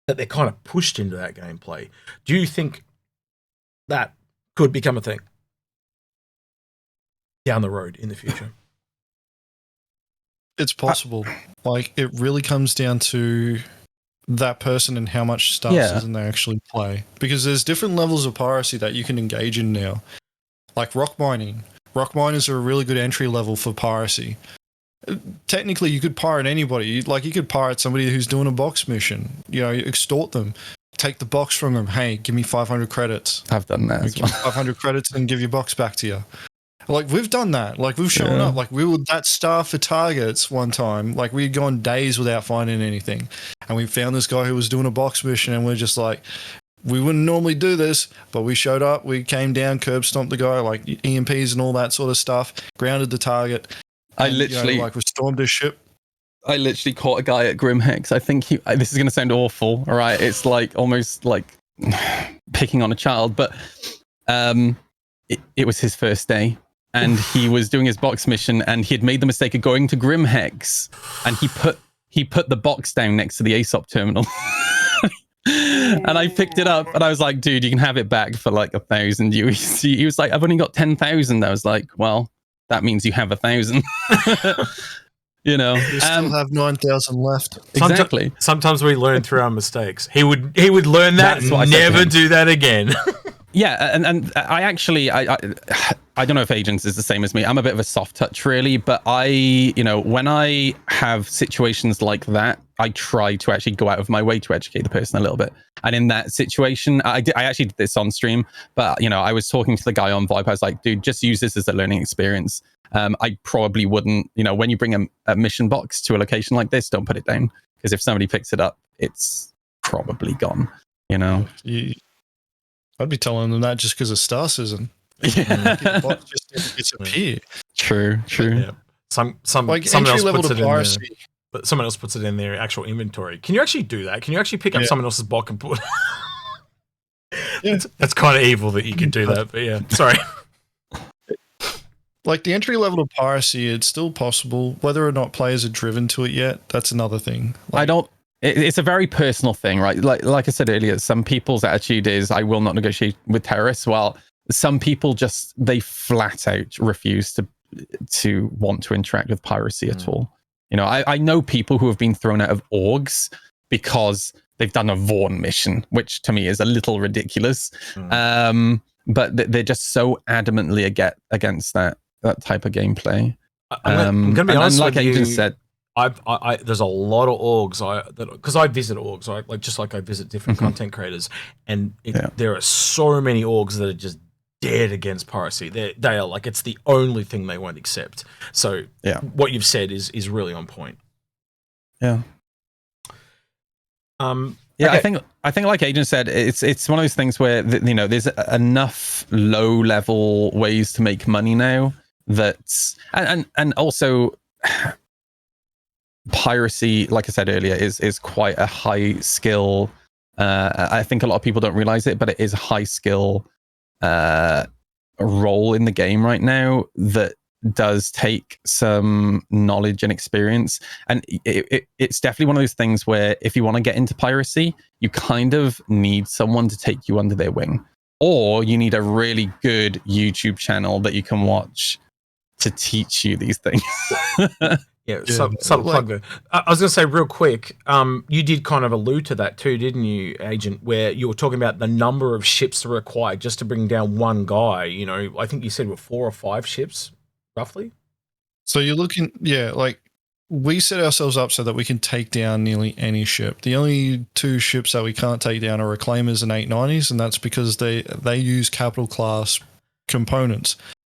that they're kind of pushed into that gameplay. Do you think that could become a thing down the road in the future? It's possible. Like, it really comes down to that person and how much Star Citizen they actually play. Because there's different levels of piracy that you can engage in now. Like rock mining. Rock miners are a really good entry level for piracy. Technically, you could pirate anybody. Like, you could pirate somebody who's doing a box mission. Extort them. Take the box from them. Hey, give me 500 credits. I've done that as well. 500 credits and give your box back to you. Like, we've done that. Like, we've shown up. Like, we were that star for targets one time. Like, we'd gone days without finding anything. And we found this guy who was doing a box mission, and we're just like, we wouldn't normally do this, but we showed up. We came down, curb stomped the guy, like EMPs and all that sort of stuff, grounded the target. I and, literally... we stormed his ship. I literally caught a guy at Grimhex. I think this is going to sound awful, all right? It's like almost like picking on a child, but it was his first day. And he was doing his box mission, and he had made the mistake of going to Grimhex, and he put the box down next to the ASOP terminal. And I picked it up, and I was like, dude, you can have it back for like 1,000 UEC. He was like, I've only got 10,000. I was like, well, that means you have 1,000. You still have 9,000 left. Exactly. Sometimes we learn through our mistakes. He would learn that and never do that again. Yeah, and I actually, I don't know if Agents is the same as me. I'm a bit of a soft touch, really, but when I have situations like that, I try to actually go out of my way to educate the person a little bit. And in that situation, I actually did this on stream, but I was talking to the guy on VoIP. I was like, dude, just use this as a learning experience. I probably wouldn't, when you bring a mission box to a location like this, don't put it down, because if somebody picks it up, it's probably gone. I'd be telling them that just because of Star Citizen. Yeah. The box just didn't disappear. True. Yeah. Some like someone entry else level puts to it piracy. in but someone else puts it in their actual inventory. Can you actually do that? Can you actually pick up someone else's box and put? Yeah. That's kind of evil that you can do that. But yeah, sorry. Like the entry level of piracy, it's still possible. Whether or not players are driven to it yet, that's another thing. It's a very personal thing, right? Like I said earlier, some people's attitude is, I will not negotiate with terrorists. While some people they flat out refuse to want to interact with piracy at all. I know people who have been thrown out of orgs because they've done a Vaughn mission, which to me is a little ridiculous. But they're just so adamantly against that type of gameplay. I'm going to be honest like with you. Agent said, there's a lot of orgs because I visit orgs, right? Just like I visit different content creators, and there are so many orgs that are just dead against piracy. They are like, it's the only thing they won't accept. So what you've said is really on point. Yeah. Okay. I think like Agent said, it's one of those things where there's enough low level ways to make money now that and also piracy, like I said earlier, is quite a high skill. I think a lot of people don't realize it, but it is a high skill role in the game right now that does take some knowledge and experience. And it's definitely one of those things where if you want to get into piracy, you kind of need someone to take you under their wing, or you need a really good YouTube channel that you can watch to teach you these things. Subtle plug there. I was going to say real quick, you did kind of allude to that too, didn't you, Agent, where you were talking about the number of ships required just to bring down one guy. I think you said 4 or 5 ships, roughly. So you're looking, like we set ourselves up so that we can take down nearly any ship. The only 2 ships that we can't take down are Reclaimers and 890s, and that's because they use capital class components.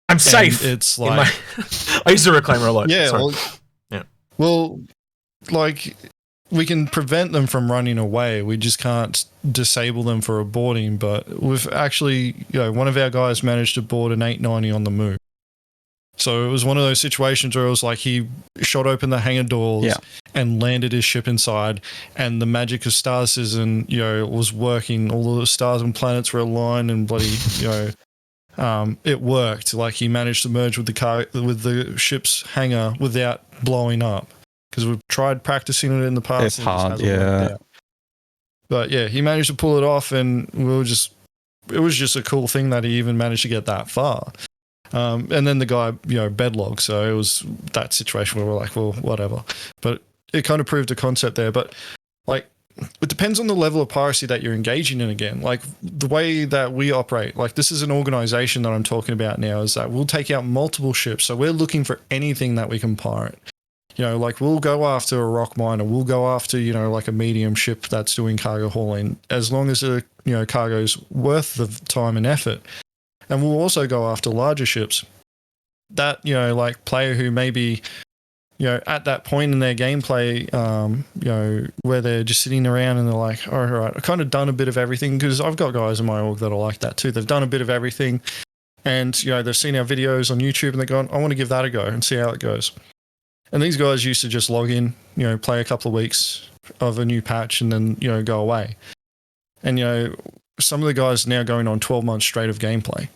I'm safe. And it's like I use the Reclaimer a lot. Yeah. Sorry. Well, like we can prevent them from running away. We just can't disable them for aborting. But we've actually, one of our guys managed to board an 890 on the move. So it was one of those situations where it was like he shot open the hangar doors and landed his ship inside, and the magic of Star Citizen, was working. All the stars and planets were aligned, and bloody, it worked. Like he managed to merge with the ship's hangar without blowing up. Because we've tried practicing it in the past. It's hard, yeah. But yeah, he managed to pull it off, and it was just a cool thing that he even managed to get that far. And then the guy, bedlogged. So it was that situation where we're like, well, whatever. But it kind of proved a concept there. But like, it depends on the level of piracy that you're engaging in again. Like the way that we operate, like this is an organization that I'm talking about now, is that we'll take out multiple ships. So we're looking for anything that we can pirate. Like we'll go after a rock miner, we'll go after, like a medium ship that's doing cargo hauling, as long as the, cargo's worth the time and effort. And we'll also go after larger ships that, like player who maybe, at that point in their gameplay, where they're just sitting around and they're like, all right, I've kind of done a bit of everything, because I've got guys in my org that are like that too. They've done a bit of everything, and, they've seen our videos on YouTube and they're going, I want to give that a go and see how it goes. And these guys used to just log in, play a couple of weeks of a new patch and then, go away. And, some of the guys are now going on 12 months straight of gameplay,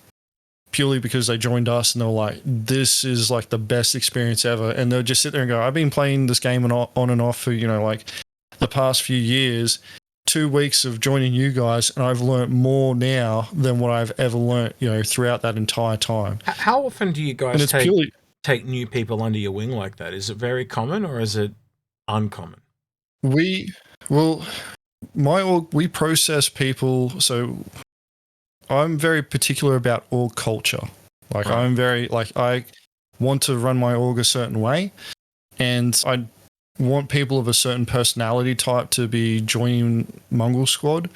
purely because they joined us and they were like, this is like the best experience ever. And they'll just sit there and go, I've been playing this game on and off for, like the past few years, 2 weeks of joining you guys, and I've learned more now than what I've ever learned, throughout that entire time. How often do you guys take new people under your wing like that? Is it very common or is it uncommon? My org, we process people. So I'm very particular about org culture. Like right. I'm very, like I want to run my org a certain way, and I want people of a certain personality type to be joining Mongol Squad.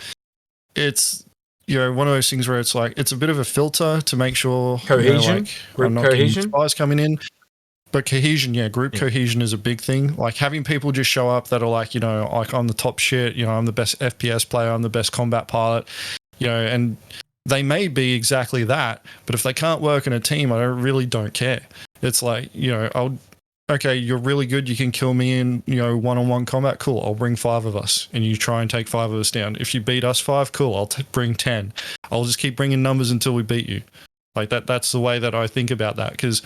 It's, one of those things where it's like, it's a bit of a filter to make sure cohesion, I'm not getting spies coming in. But cohesion, group cohesion is a big thing. Like having people just show up that are like, like I'm the top shit, I'm the best FPS player, I'm the best combat pilot, and they may be exactly that, but if they can't work in a team, I really don't care. It's like, okay, you're really good, you can kill me in, one-on-one combat, cool, I'll bring 5 of us, and you try and take 5 of us down. If you beat us 5, cool, I'll bring 10. I'll just keep bringing numbers until we beat you. Like that's the way that I think about that, because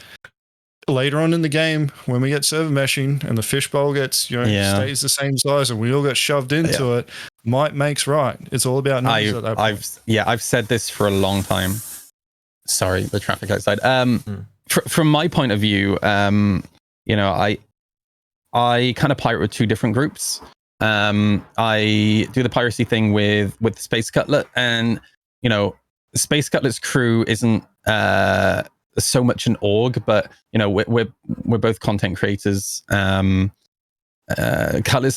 later on in the game, when we get server meshing and the fishbowl gets, stays the same size and we all get shoved into it, might makes right. It's all about numbers at that point. I've said this for a long time. Sorry, the traffic outside. From my point of view, I kind of pirate with 2 different groups. I do the piracy thing with Space Cutlet, and Space Cutlet's crew isn't so much an org, but we're both content creators. Cutlet's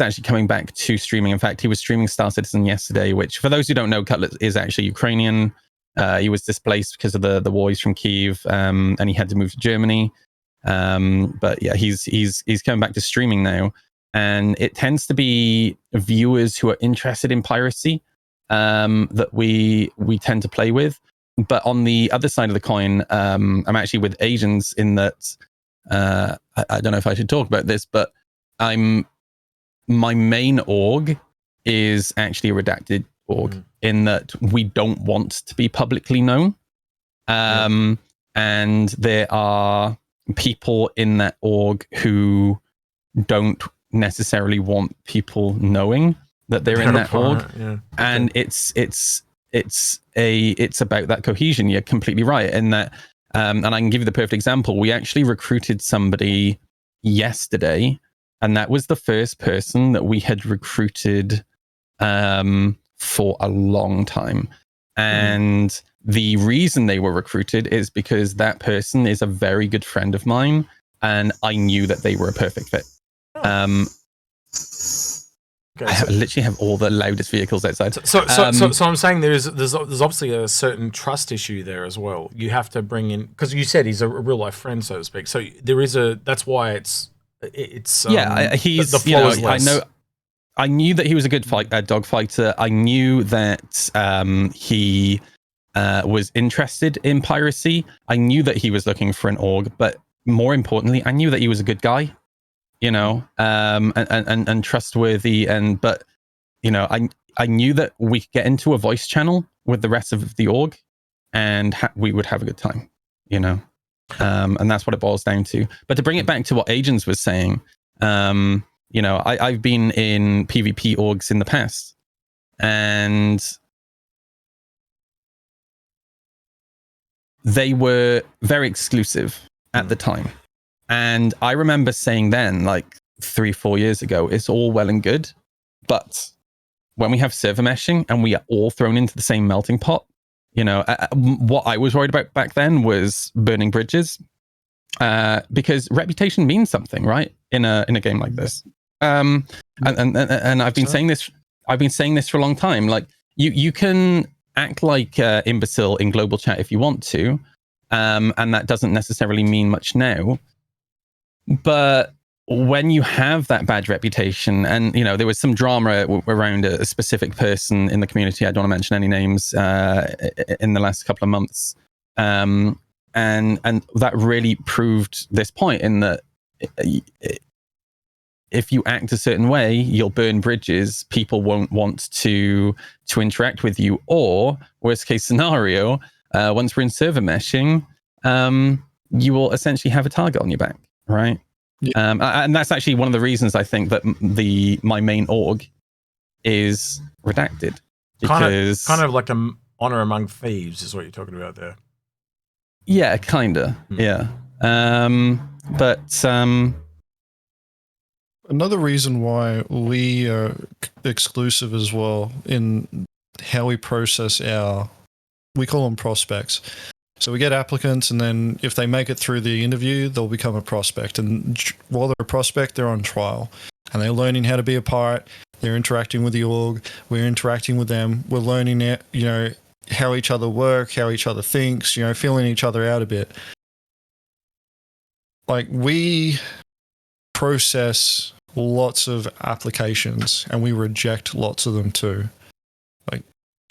actually coming back to streaming. In fact, he was streaming Star Citizen yesterday, which for those who don't know, Cutlet is actually Ukrainian. He was displaced because of the war. He's from Kyiv, and he had to move to Germany. But yeah, he's coming back to streaming now, and it tends to be viewers who are interested in piracy that we tend to play with. But on the other side of the coin, I'm actually with Agents in that I don't know if I should talk about this, but my main org is actually a redacted org in that we don't want to be publicly known. And there are people in that org who don't necessarily want people knowing that they're in that org. And it's about that cohesion. You're completely right in that. And I can give you the perfect example. We actually recruited somebody yesterday, and that was the first person that we had recruited for a long time. And the reason they were recruited is because that person is a very good friend of mine, and I knew that they were a perfect fit. I literally have all the loudest vehicles outside. So I'm saying there's obviously a certain trust issue there as well. You have to bring in, because you said he's a real life friend, so to speak. So there is that's why it's he's the flow is less. I knew that he was a good dog fighter. I knew that he was interested in piracy. I knew that he was looking for an org, but more importantly, I knew that he was a good guy, you know, and trustworthy. But you know, I knew that we could get into a voice channel with the rest of the org, and we would have a good time, you know. And that's what it boils down to. But to bring it back to what Agents was saying, you know, I've been in PvP orgs in the past, and they were very exclusive at the time. And I remember saying then, like 3-4 years ago, it's all well and good, but when we have server meshing and we are all thrown into the same melting pot, you know, what I was worried about back then was burning bridges, because reputation means something, right? In a game like this. And I've been saying this. I've been saying this for a long time. Like you can act like imbecile in global chat if you want to, and that doesn't necessarily mean much now. But when you have that bad reputation, and you know there was some drama around a specific person in the community, I don't want to mention any names, in the last couple of months, and that really proved this point in that if you act a certain way, you'll burn bridges. People won't want to interact with you, or worst case scenario, once we're in server meshing, you will essentially have a target on your back, right? Yeah. And that's actually one of the reasons I think that my main org is redacted, because kind of like an honor among thieves is what you're talking about there. Yeah, kinda. Yeah. But another reason why we are exclusive as well in how we process we call them prospects. So we get applicants, and then if they make it through the interview, they'll become a prospect. And while they're a prospect, they're on trial, and they're learning how to be a pirate. They're interacting with the org. We're interacting with them. We're learning, you know, how each other work, how each other thinks, you know, feeling each other out a bit. Like, we process lots of applications, and we reject lots of them too. Like,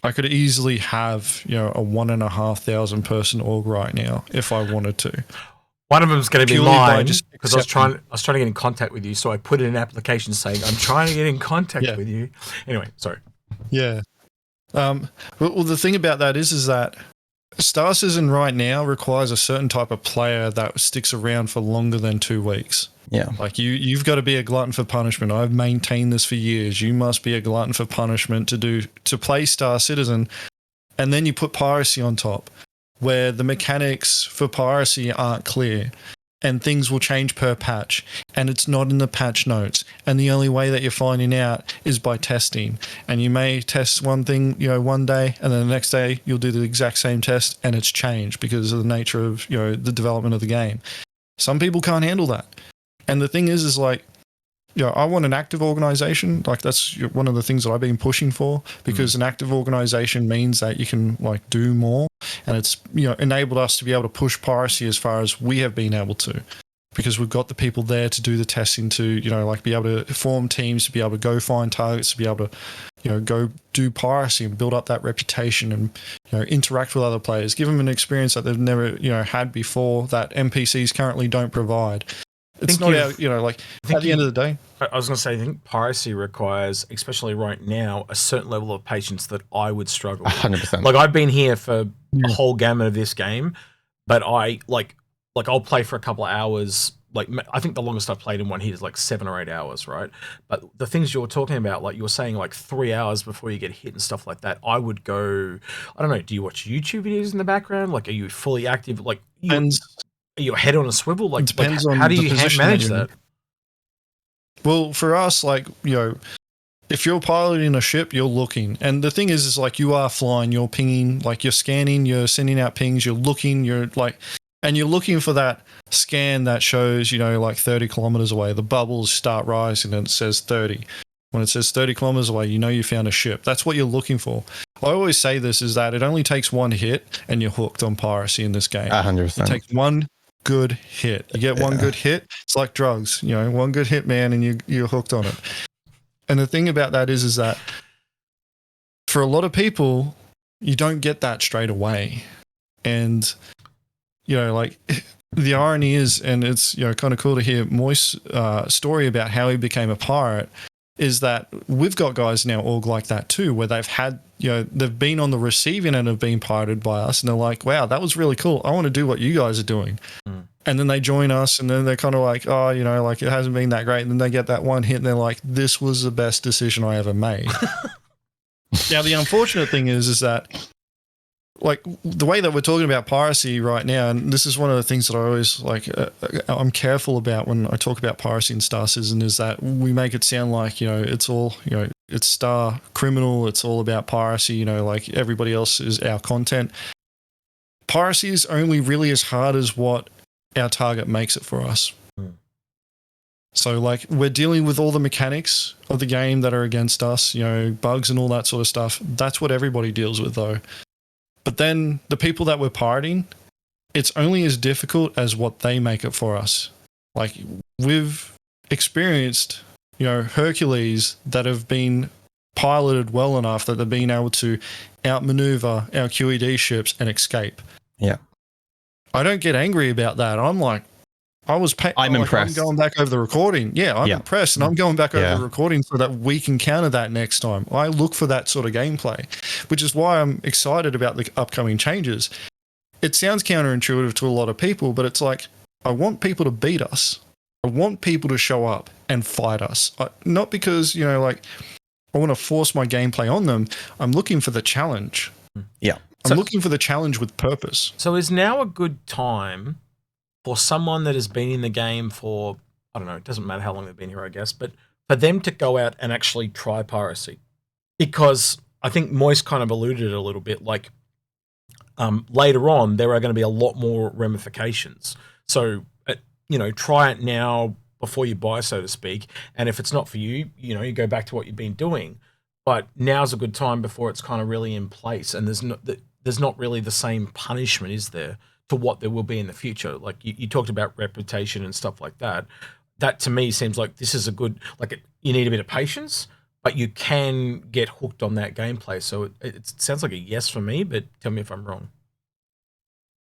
I could easily have, you know, a 1,500 person org right now if I wanted to. One of them's going to be mine, because I was trying to get in contact with you, so I put in an application saying I'm trying to get in contact with you. Anyway, sorry. Yeah. Well, the thing about that is that Star Citizen right now requires a certain type of player that sticks around for longer than 2 weeks. Yeah. Like you've got to be a glutton for punishment. I've maintained this for years. You must be a glutton for punishment to play Star Citizen. And then you put Piracy on top, where the mechanics for Piracy aren't clear, and things will change per patch, and it's not in the patch notes. And the only way that you're finding out is by testing. And you may test one thing, you know, one day, and then the next day you'll do the exact same test, and it's changed because of the nature of, you know, the development of the game. Some people can't handle that. And the thing is like, you know, I want an active organization. Like, that's one of the things that I've been pushing for, because an active organization means that you can like do more, and it's, you know, enabled us to be able to push Piracy as far as we have been able to, because we've got the people there to do the testing, to, you know, like be able to form teams, to be able to go find targets, to be able to, you know, go do Piracy and build up that reputation, and, you know, interact with other players, give them an experience that they've never, you know, had before, that NPCs currently don't provide. It's not out, you know, like at the end of the day. I was going to say, I think Piracy requires, especially right now, a certain level of patience that I would struggle with. 100%. Like, I've been here for a whole gamut of this game, but I like I'll play for a couple of hours. Like, I think the longest I've played in one hit is like 7 or 8 hours, right? But the things you're talking about, like you were saying, like 3 hours before you get hit and stuff like that, I would go, I don't know, do you watch YouTube videos in the background? Like, are you fully active? Like, your head on a swivel? Like, depends on how do you manage that? Well, for us, like, you know, if you're piloting a ship, you're looking. And the thing is like, you are flying, you're pinging, like you're scanning, you're sending out pings, you're looking, you're like, and you're looking for that scan that shows, you know, like 30 kilometers away. The bubbles start rising and it says 30. When it says 30 kilometers away, you know you found a ship. That's what you're looking for. I always say this is that it only takes one hit and you're hooked on Piracy in this game. 100%. It takes one good hit. You get one good hit, it's like drugs, you know, one good hit, man, and you're hooked on it. And the thing about that is that for a lot of people, you don't get that straight away. And, you know, like, the irony is, and it's kind of cool to hear Moist's story about how he became a pirate, is that we've got guys now org like that too, where they've had they've been on the receiving end of being pirated by us, and they're like, wow, that was really cool. I want to do what you guys are doing. And then they join us, and then they're kind of like, oh, like it hasn't been that great. And then they get that one hit, and they're like, this was the best decision I ever made. Now, the unfortunate thing is that, like, the way that we're talking about piracy right now, and this is one of the things that I always I'm careful about when I talk about piracy in Star Citizen, is that we make it sound like it's all it's Star criminal, it's all about piracy, like everybody else is our content. Piracy is only really as hard as what our target makes it for us. So, like, we're dealing with all the mechanics of the game that are against us, bugs and all that sort of stuff. That's what everybody deals with, though. But then the people that we're pirating, it's only as difficult as what they make it for us. Like, we've experienced, Hercules that have been piloted well enough that they've been able to outmaneuver our QED ships and escape. Yeah. I don't get angry about that. I'm like, I'm impressed. I'm going back over the recording. Yeah, I'm impressed, and I'm going back over the recording so that we can counter that next time. I look for that sort of gameplay, which is why I'm excited about the upcoming changes. It sounds counterintuitive to a lot of people, but it's like, I want people to beat us. I want people to show up and fight us. Not because, I want to force my gameplay on them. I'm looking for the challenge. Yeah. I'm looking for the challenge with purpose. So is now a good time for someone that has been in the game for, I don't know, it doesn't matter how long they've been here, I guess, but for them to go out and actually try piracy? Because I think Moist kind of alluded a little bit, like, later on, there are going to be a lot more ramifications. So, try it now before you buy, so to speak. And if it's not for you, you go back to what you've been doing. But now's a good time before it's kind of really in place. And there's not really the same punishment, is there, to what there will be in the future? Like you talked about reputation and stuff like that. That to me seems like this is a good, you need a bit of patience, but you can get hooked on that gameplay. So it sounds like a yes for me, but tell me if I'm wrong.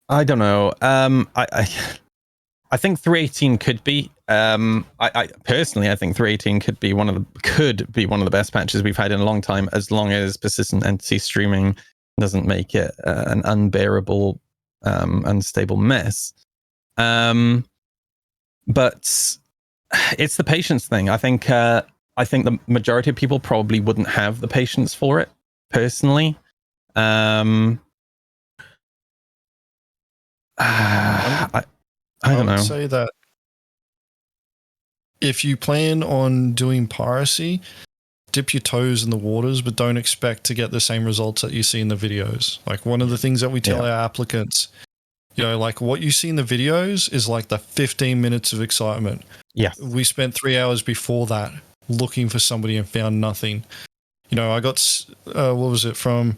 I don't know. I think 318 could be. I personally, I think 318 could be one of the best patches we've had in a long time, as long as persistent entity streaming doesn't make it an unbearable, unstable mess. But it's the patience thing. I think the majority of people probably wouldn't have the patience for it personally. I don't know. I would say that if you plan on doing piracy, dip your toes in the waters, but don't expect to get the same results that you see in the videos. Like, one of the things that we tell our applicants, like, what you see in the videos is like the 15 minutes of excitement. Yeah. We spent 3 hours before that looking for somebody and found nothing. I got, what was it, from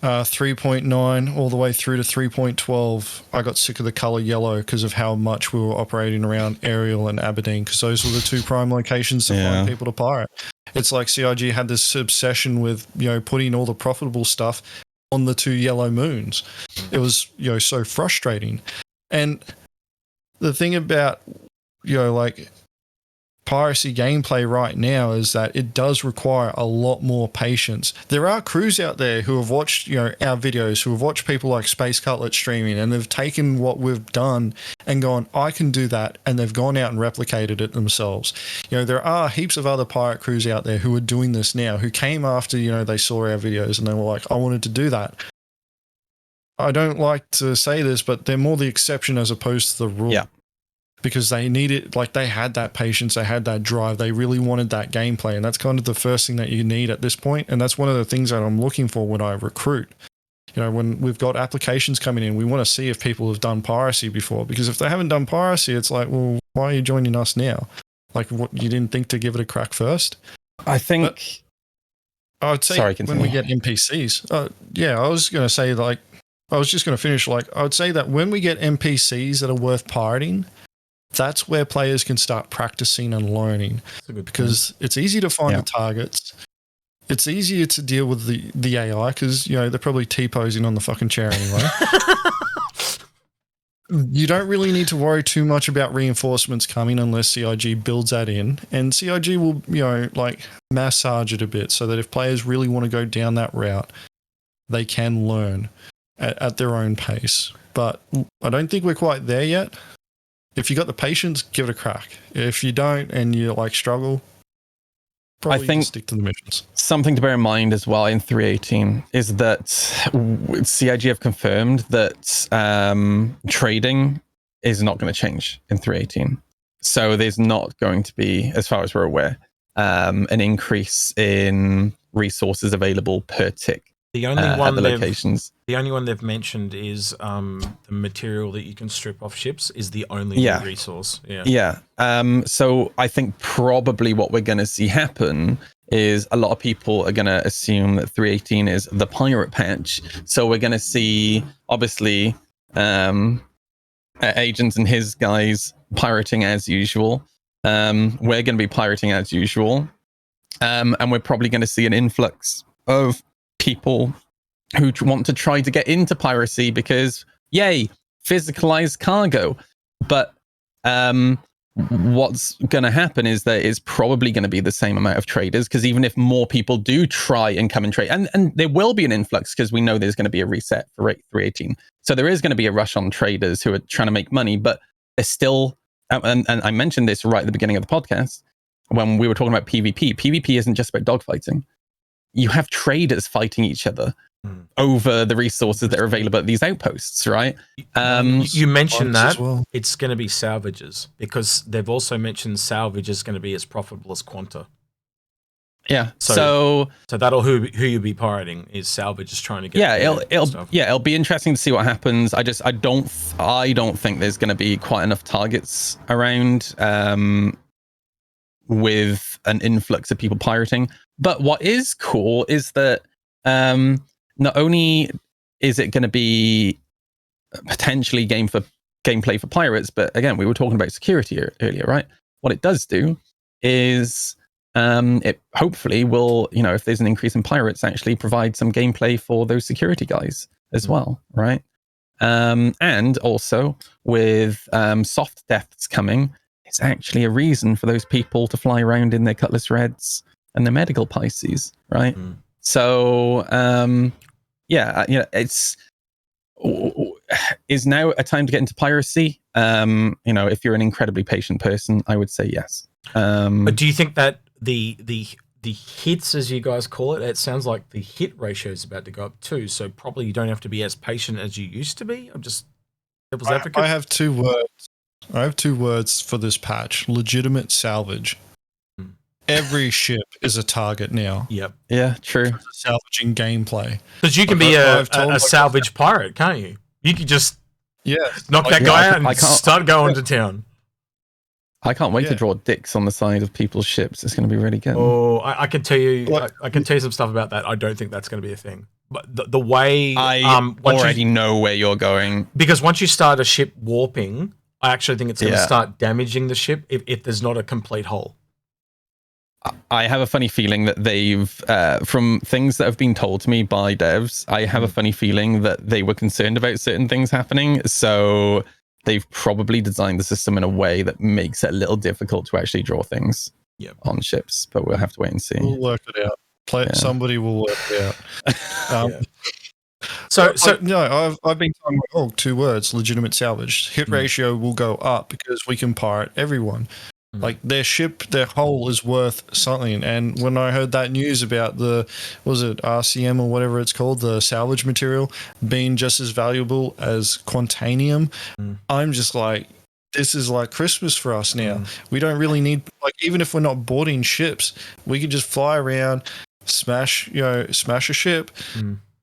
3.9 all the way through to 3.12. I got sick of the color yellow because of how much we were operating around Ariel and Aberdeen, because those were the two prime locations to find people to pirate. It's like CIG had this obsession with, putting all the profitable stuff on the two yellow moons. It was, so frustrating. And the thing about, like, piracy gameplay right now is that it does require a lot more patience. There are crews out there who have watched, our videos, who have watched people like Space Cutlet streaming, and they've taken what we've done and gone, I can do that, and they've gone out and replicated it themselves. There are heaps of other pirate crews out there who are doing this now, who came after, they saw our videos and they were like, I wanted to do that. I don't like to say this, but they're more the exception as opposed to the rule. Yeah. Because they needed, like, they had that patience, they had that drive, they really wanted that gameplay, and that's kind of the first thing that you need at this point, and that's one of the things that I'm looking for when I recruit. When we've got applications coming in, we want to see if people have done piracy before, because if they haven't done piracy, it's like, well, why are you joining us now? Like, what, you didn't think to give it a crack first? I think... But I would say when we get NPCs, I was going to say, like, I was just going to finish, like, I would say that when we get NPCs that are worth pirating, that's where players can start practicing and learning, because it's easy to find the targets. It's easier to deal with the AI because, they're probably T-posing on the fucking chair anyway. You don't really need to worry too much about reinforcements coming unless CIG builds that in, and CIG will, like massage it a bit so that if players really want to go down that route, they can learn at their own pace. But I don't think we're quite there yet. If you got the patience, give it a crack. If you don't and you like struggle, probably just stick to the missions. Something to bear in mind as well in 3.18 is that CIG have confirmed that trading is not going to change in 3.18. So there's not going to be, as far as we're aware, an increase in resources available per tick. The only one at the locations. The only one they've mentioned is the material that you can strip off ships is the only new resource. Yeah. So I think probably what we're going to see happen is a lot of people are going to assume that 3.18 is the pirate patch. So we're going to see, obviously, Agents and his guys pirating as usual. We're going to be pirating as usual. And we're probably going to see an influx of people who want to try to get into piracy because, yay, physicalized cargo. But what's going to happen is that it's probably going to be the same amount of traders, because even if more people do try and come and trade, and there will be an influx because we know there's going to be a reset for 3.18. So there is going to be a rush on traders who are trying to make money, but there's still, and I mentioned this right at the beginning of the podcast when we were talking about PvP. PvP isn't just about dogfighting. You have traders fighting each other over the resources that are available at these outposts, right? You mentioned that well. It's going to be salvages, because they've also mentioned salvage is going to be as profitable as Quanta. Yeah. So that'll who you be pirating is salvage, is trying to get. It'll be interesting to see what happens. I don't think there's going to be quite enough targets around with an influx of people pirating. But what is cool is that not only is it going to be potentially gameplay for pirates, but again, we were talking about security earlier, right? What it does do is it hopefully will, if there's an increase in pirates, actually provide some gameplay for those security guys as well, right? And also with Softdeaths coming, it's actually a reason for those people to fly around in their Cutlass Reds and their medical Pisces, right? So, it's is now a time to get into piracy. If you're an incredibly patient person, I would say yes. But do you think that the hits, as you guys call it sounds like the hit ratio is about to go up too? So probably you don't have to be as patient as you used to be. I'm just devil's advocate. I have two words. I have two words for this patch: legitimate salvage. Every ship is a target now. Yep. Yeah, true. Salvaging gameplay. Because you can be a salvage pirate, can't you? You could just knock that guy out and start going to town. I can't wait to draw dicks on the side of people's ships. It's going to be really good. Oh, I can tell you, I can tell you some stuff about that. I don't think that's going to be a thing. But the way I already know where you're going, because once you start a ship warping, I actually think it's going to start damaging the ship if there's not a complete hull. I have a funny feeling that they've, from things that have been told to me by devs, I have a funny feeling that they were concerned about certain things happening. So they've probably designed the system in a way that makes it a little difficult to actually draw things on ships. But we'll have to wait and see. We'll work it out. Somebody will work it out. I've been talking 2 words: legitimate salvage. Hit ratio will go up because we can pirate everyone. Like their ship, their hull is worth something. And when I heard that news about RCM or whatever it's called, the salvage material being just as valuable as Quantanium, I'm just like, this is like Christmas for us now. We don't really need, even if we're not boarding ships, we can just fly around, smash a ship,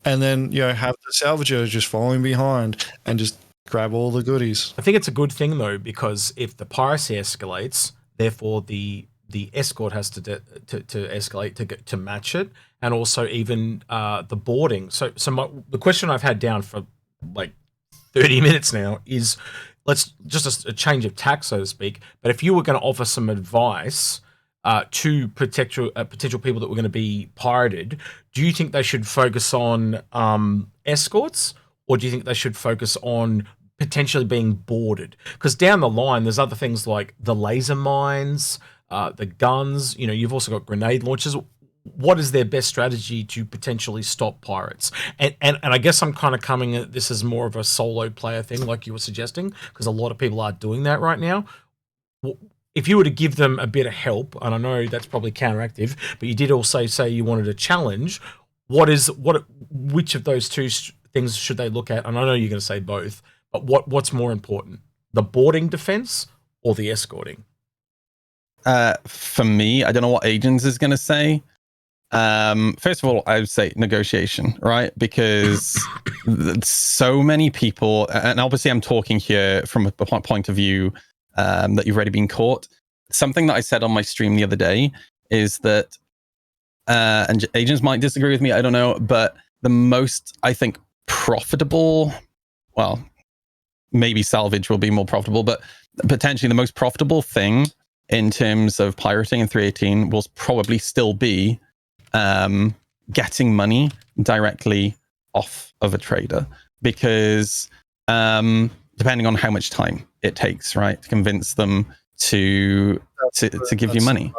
and then, have the salvager just following behind and just grab all the goodies. I think it's a good thing though, because if the piracy escalates, therefore the escort has to escalate to match it, and also even the boarding. So the question I've had down for 30 minutes now is, let's just a change of tack, so to speak. But if you were going to offer some advice to potential people that were going to be pirated, do you think they should focus on escorts, or do you think they should focus on potentially being boarded? Because down the line, there's other things like the laser mines, the guns. You know, you've also got grenade launchers. What is their best strategy to potentially stop pirates? And I guess I'm kind of coming at this as more of a solo player thing, like you were suggesting, because a lot of people are doing that right now. If you were to give them a bit of help, and I know that's probably counteractive, but you did also say you wanted a challenge. Which of those two things should they look at? And I know you're going to say both, but what's more important, the boarding defense or the escorting? For me, I don't know what Agents is going to say. First of all, I would say negotiation, right? Because so many people, and obviously I'm talking here from a point of view that you've already been caught. Something that I said on my stream the other day is that, and Agents might disagree with me, I don't know, but the most, I think, profitable, well, maybe salvage will be more profitable, but potentially the most profitable thing in terms of pirating in 3.18 will probably still be getting money directly off of a trader, because depending on how much time it takes, right, to convince them to give you money.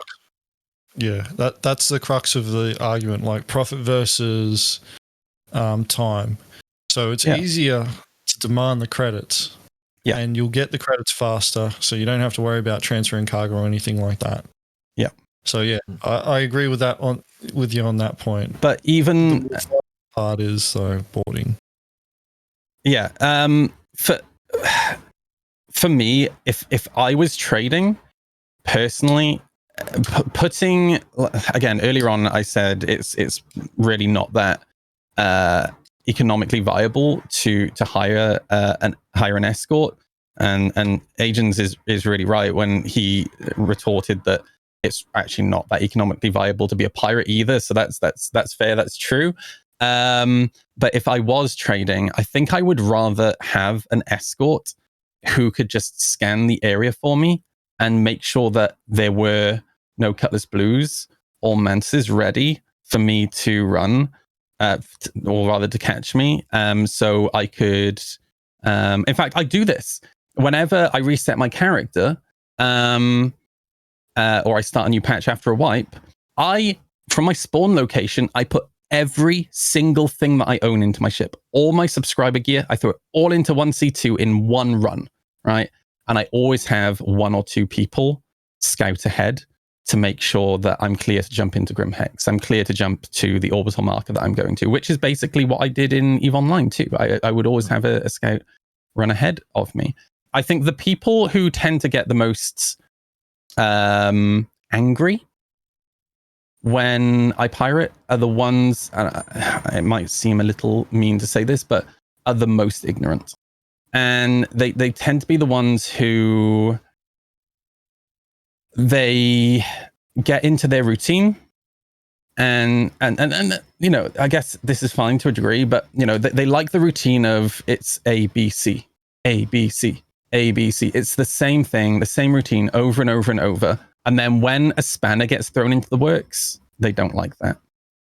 Yeah, that's the crux of the argument, like profit versus time. So it's easier to demand the credits, and you'll get the credits faster, so you don't have to worry about transferring cargo or anything like that. Yeah. So yeah, I agree with that with you on that point. But even the part is boarding. Yeah. For me, if I was trading personally, putting, again, earlier on I said it's really not that economically viable to hire an escort, and Agents is really right when he retorted that it's actually not that economically viable to be a pirate either. So that's fair, that's true. But if I was trading, I think I would rather have an escort who could just scan the area for me and make sure that there were no Cutlass Blues or Mantises ready for me to run, or rather to catch me. So I could, in fact, I do this whenever I reset my character, or I start a new patch after a wipe. From my spawn location, I put every single thing that I own into my ship. All my subscriber gear, I throw it all into 1C2 in one run, right? And I always have one or two people scout ahead to make sure that I'm clear to jump into Grim Hex. I'm clear to jump to the orbital marker that I'm going to, which is basically what I did in EVE Online too. I would always have a scout run ahead of me. I think the people who tend to get the most angry when I pirate are the ones, it might seem a little mean to say this, but are the most ignorant. And they tend to be the ones who they get into their routine, and you know, I guess this is fine to a degree, but you know, they like the routine of it's A, B, C, A, B, C, A, B, C. It's the same thing, the same routine over and over and over. And then when a spanner gets thrown into the works, they don't like that.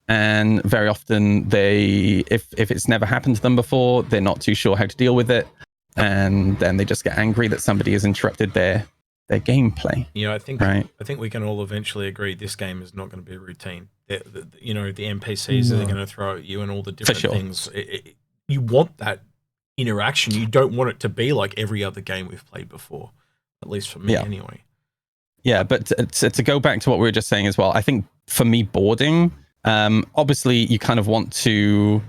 And very often if it's never happened to them before, they're not too sure how to deal with it. And then they just get angry that somebody has interrupted their gameplay. You know, I think we can all eventually agree this game is not going to be a routine. You know, the NPCs are going to throw at you and all the different things. You want that interaction. You don't want it to be like every other game we've played before, at least for me anyway. Yeah, but to go back to what we were just saying as well, I think for me, boarding, obviously you kind of want to,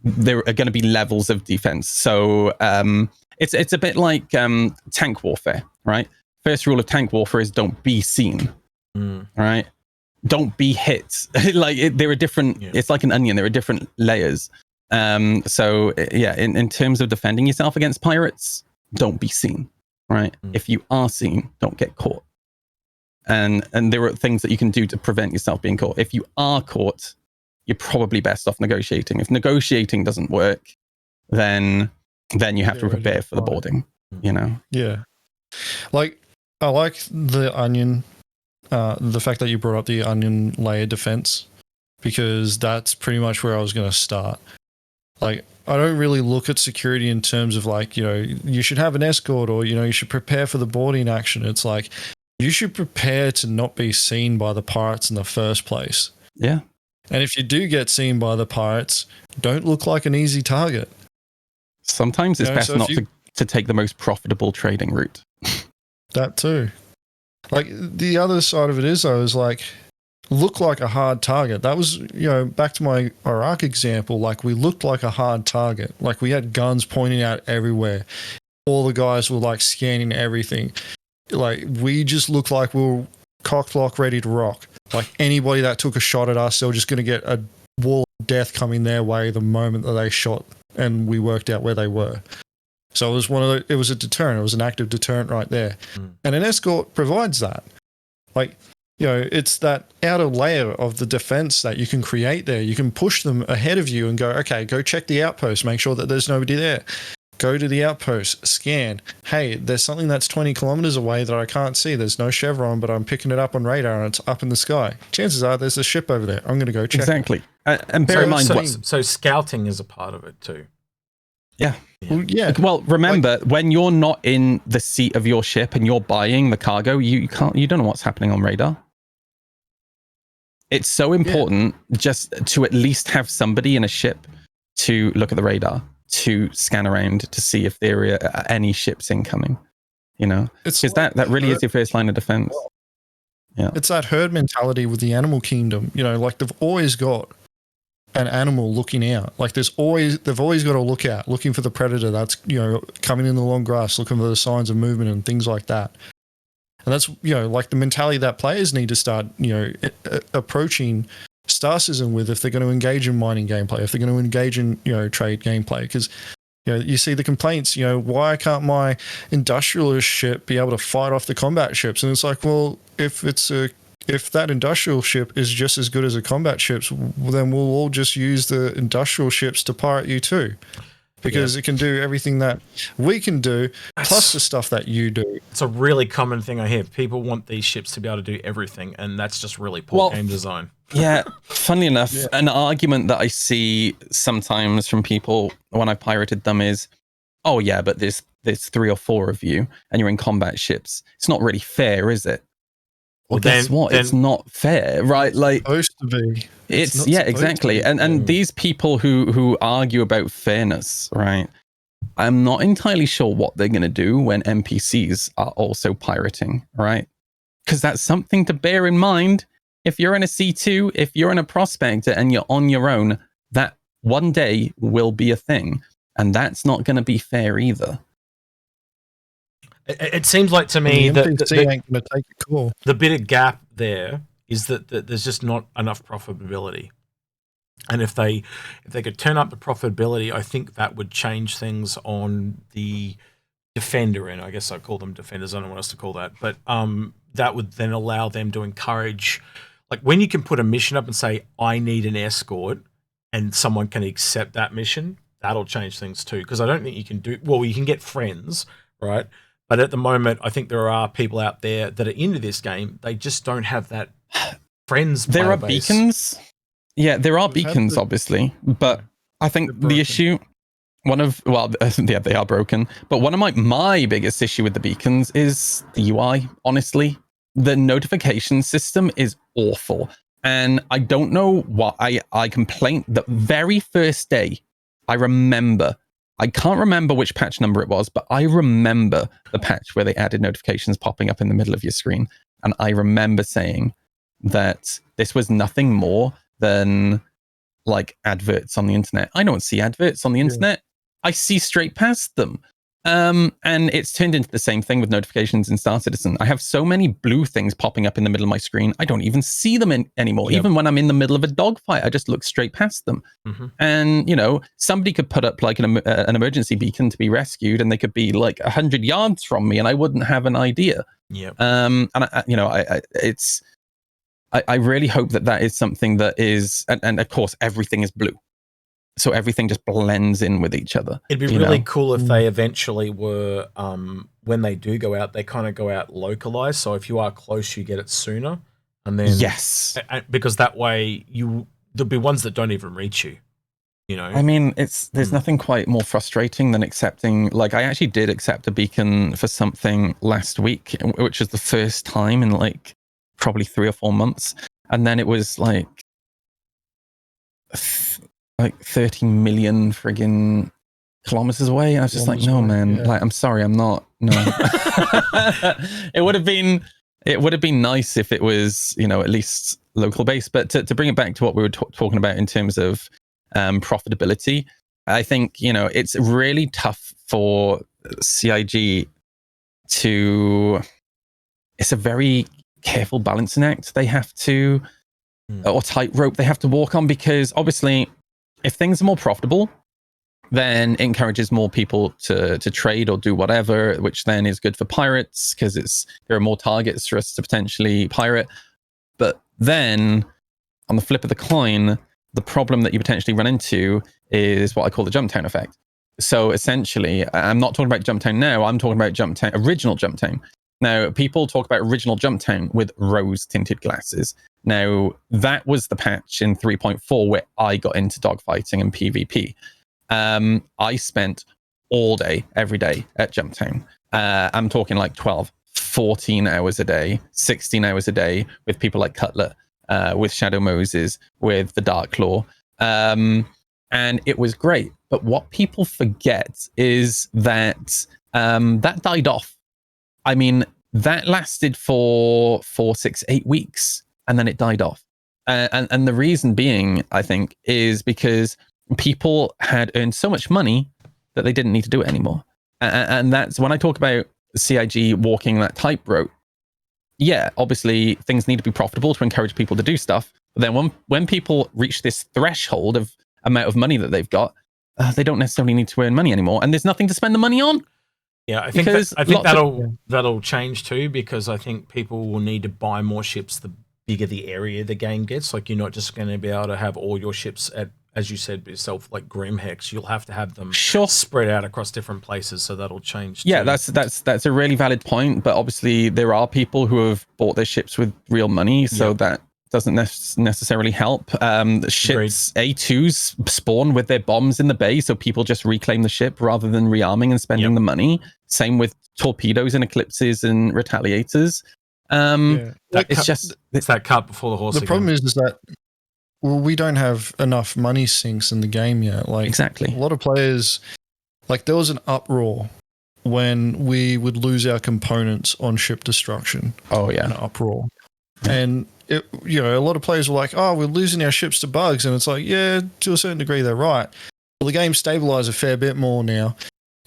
there are going to be levels of defense. So it's a bit like tank warfare, right? First rule of tank warfare is don't be seen, right? Don't be hit. There are different, it's like an onion, there are different layers. So yeah, in terms of defending yourself against pirates, don't be seen, right? If you are seen, don't get caught. And there are things that you can do to prevent yourself being caught. If you are caught, you're probably best off negotiating. If negotiating doesn't work, then you have to prepare for the boarding, you know? Yeah. Like, I like the onion, the fact that you brought up the onion layer defense, because that's pretty much where I was going to start. Like, I don't really look at security in terms of like, you should have an escort or, you should prepare for the boarding action. It's like, you should prepare to not be seen by the pirates in the first place. Yeah. And if you do get seen by the pirates, don't look like an easy target. Sometimes it's best not to take the most profitable trading route. That too. Like, the other side of it is, though, is like, look like a hard target. That was, back to my Iraq example, like, we looked like a hard target. Like, we had guns pointing out everywhere. All the guys were like scanning everything. Like, we just looked like we were cocked, locked, ready to rock. Like, anybody that took a shot at us, they were just going to get a wall of death coming their way the moment that they shot, and we worked out where they were. So it was it was a deterrent. It was an active deterrent right there. And an escort provides that. Like, it's that outer layer of the defense that you can create there. You can push them ahead of you and go, okay, go check the outpost, make sure that there's nobody there. Go to the outpost, scan. Hey, there's something that's 20 kilometers away that I can't see. There's no chevron, but I'm picking it up on radar and it's up in the sky. Chances are there's a ship over there. I'm going to go check. Exactly. And bear in mind, so scouting is a part of it too. Yeah. Well, yeah. Well, remember, when you're not in the seat of your ship and you're buying the cargo, you don't know what's happening on radar. It's so important just to at least have somebody in a ship to look at the radar, to scan around to see if there are any ships incoming, because that really is your first line of defense. Yeah. It's that herd mentality with the animal kingdom, like they've always got an animal looking out. Like they've always got to look out, looking for the predator that's, coming in the long grass, looking for the signs of movement and things like that. And that's, like the mentality that players need to start, approaching Star Citizen with if they're going to engage in mining gameplay, if they're going to engage in, trade gameplay. Because, you see the complaints, why can't my industrialist ship be able to fight off the combat ships? And it's like, well, if that industrial ship is just as good as a combat ship, then we'll all just use the industrial ships to pirate you too. Because it can do everything that we can do, plus the stuff that you do. It's a really common thing I hear. People want these ships to be able to do everything, and that's just really poor game design. Yeah, funnily enough, an argument that I see sometimes from people when I pirated them is, oh yeah, but there's 3 or 4 of you, and you're in combat ships. It's not really fair, is it? Well, guess what? It's not fair, right? Like, supposed to be. It's exactly. And these people who argue about fairness, right? I'm not entirely sure what they're going to do when NPCs are also pirating, right? Because that's something to bear in mind. If you're in a C2, if you're in a prospector and you're on your own, that one day will be a thing. And that's not going to be fair either. It seems like to me that ain't going to take a call. The bit of gap there is that there's just not enough profitability. And if they could turn up the profitability, I think that would change things on the defender end. I guess I call them defenders. I don't know what else to call that. But that would then allow them to encourage, like when you can put a mission up and say, I need an escort, and someone can accept that mission, that'll change things too. Because I don't think you can you can get friends, right? But at the moment, I think there are people out there that are into this game. They just don't have that friends. There are beacons. Yeah, there are beacons, obviously. But I think the issue, they are broken. But one of my biggest issue with the beacons is the UI, honestly. The notification system is awful. And I don't know what I complained the very first day. I can't remember which patch number it was, but I remember the patch where they added notifications popping up in the middle of your screen. And I remember saying that this was nothing more than like adverts on the internet. I don't see adverts on the internet. I see straight past them. And it's turned into the same thing with notifications in Star Citizen. I have so many blue things popping up in the middle of my screen. I don't even see them anymore. Yep. Even when I'm in the middle of a dogfight, I just look straight past them. Mm-hmm. And, somebody could put up like an emergency beacon to be rescued, and they could be like 100 yards from me, and I wouldn't have an idea. Yep. And I really hope that is something that is, and of course, everything is blue. So everything just blends in with each other. It'd be really cool if they eventually were, when they do go out, they kind of go out localized. So if you are close, you get it sooner. And then yes, because that way there'll be ones that don't even reach you. You know, I mean, there's nothing quite more frustrating than accepting. Like, I actually did accept a beacon for something last week, which was the first time in like probably 3 or 4 months, and then it was like 30 million friggin' kilometers away. I was just like, no, man. Yeah. Like, I'm sorry, I'm not. No. It would have been nice if it was, you know, at least local based. But to bring it back to what we were talking about in terms of profitability, I think, you know, it's really tough for CIG to. It's a very careful balancing act they have to, or tightrope they have to walk on, because obviously, if things are more profitable, then it encourages more people to trade or do whatever, which then is good for pirates because there are more targets for us to potentially pirate. But then, on the flip of the coin, the problem that you potentially run into is what I call the Jumptown effect. So essentially, I'm not talking about Jumptown now, I'm talking about Jumptown, original Jumptown. Now, people talk about original Jumptown with rose-tinted glasses. Now, that was the patch in 3.4 where I got into dogfighting and PvP. I spent all day, every day at Jumptown. I'm talking like 12, 14 hours a day, 16 hours a day with people like Cutlet, with Shadow Moses, with the Dark Claw. And it was great. But what people forget is that that died off. I mean, that lasted for 4, 6, 8 weeks, and then it died off. And the reason being, I think, is because people had earned so much money that they didn't need to do it anymore. And that's when I talk about CIG walking that tightrope. Yeah, obviously things need to be profitable to encourage people to do stuff. But then when people reach this threshold of amount of money that they've got, they don't necessarily need to earn money anymore, and there's nothing to spend the money on. Yeah, I think that'll change too, because I think people will need to buy more ships the bigger the area the game gets. Like, you're not just going to be able to have all your ships at, as you said yourself, like Grimhex. You'll have to have them spread out across different places, so that'll change too. Yeah, that's a really valid point, but obviously there are people who have bought their ships with real money, so that doesn't necessarily help. Ships A2s spawn with their bombs in the bay, so people just reclaim the ship rather than rearming and spending the money. Same with torpedoes and eclipses and retaliators. It's that cut before the horse. The problem is that we don't have enough money sinks in the game yet. Like, exactly, a lot of players, like, there was an uproar when we would lose our components on ship destruction. Oh yeah, an uproar, and a lot of players were like, "Oh, we're losing our ships to bugs," and it's like, yeah, to a certain degree, they're right. Well, the game's stabilized a fair bit more now,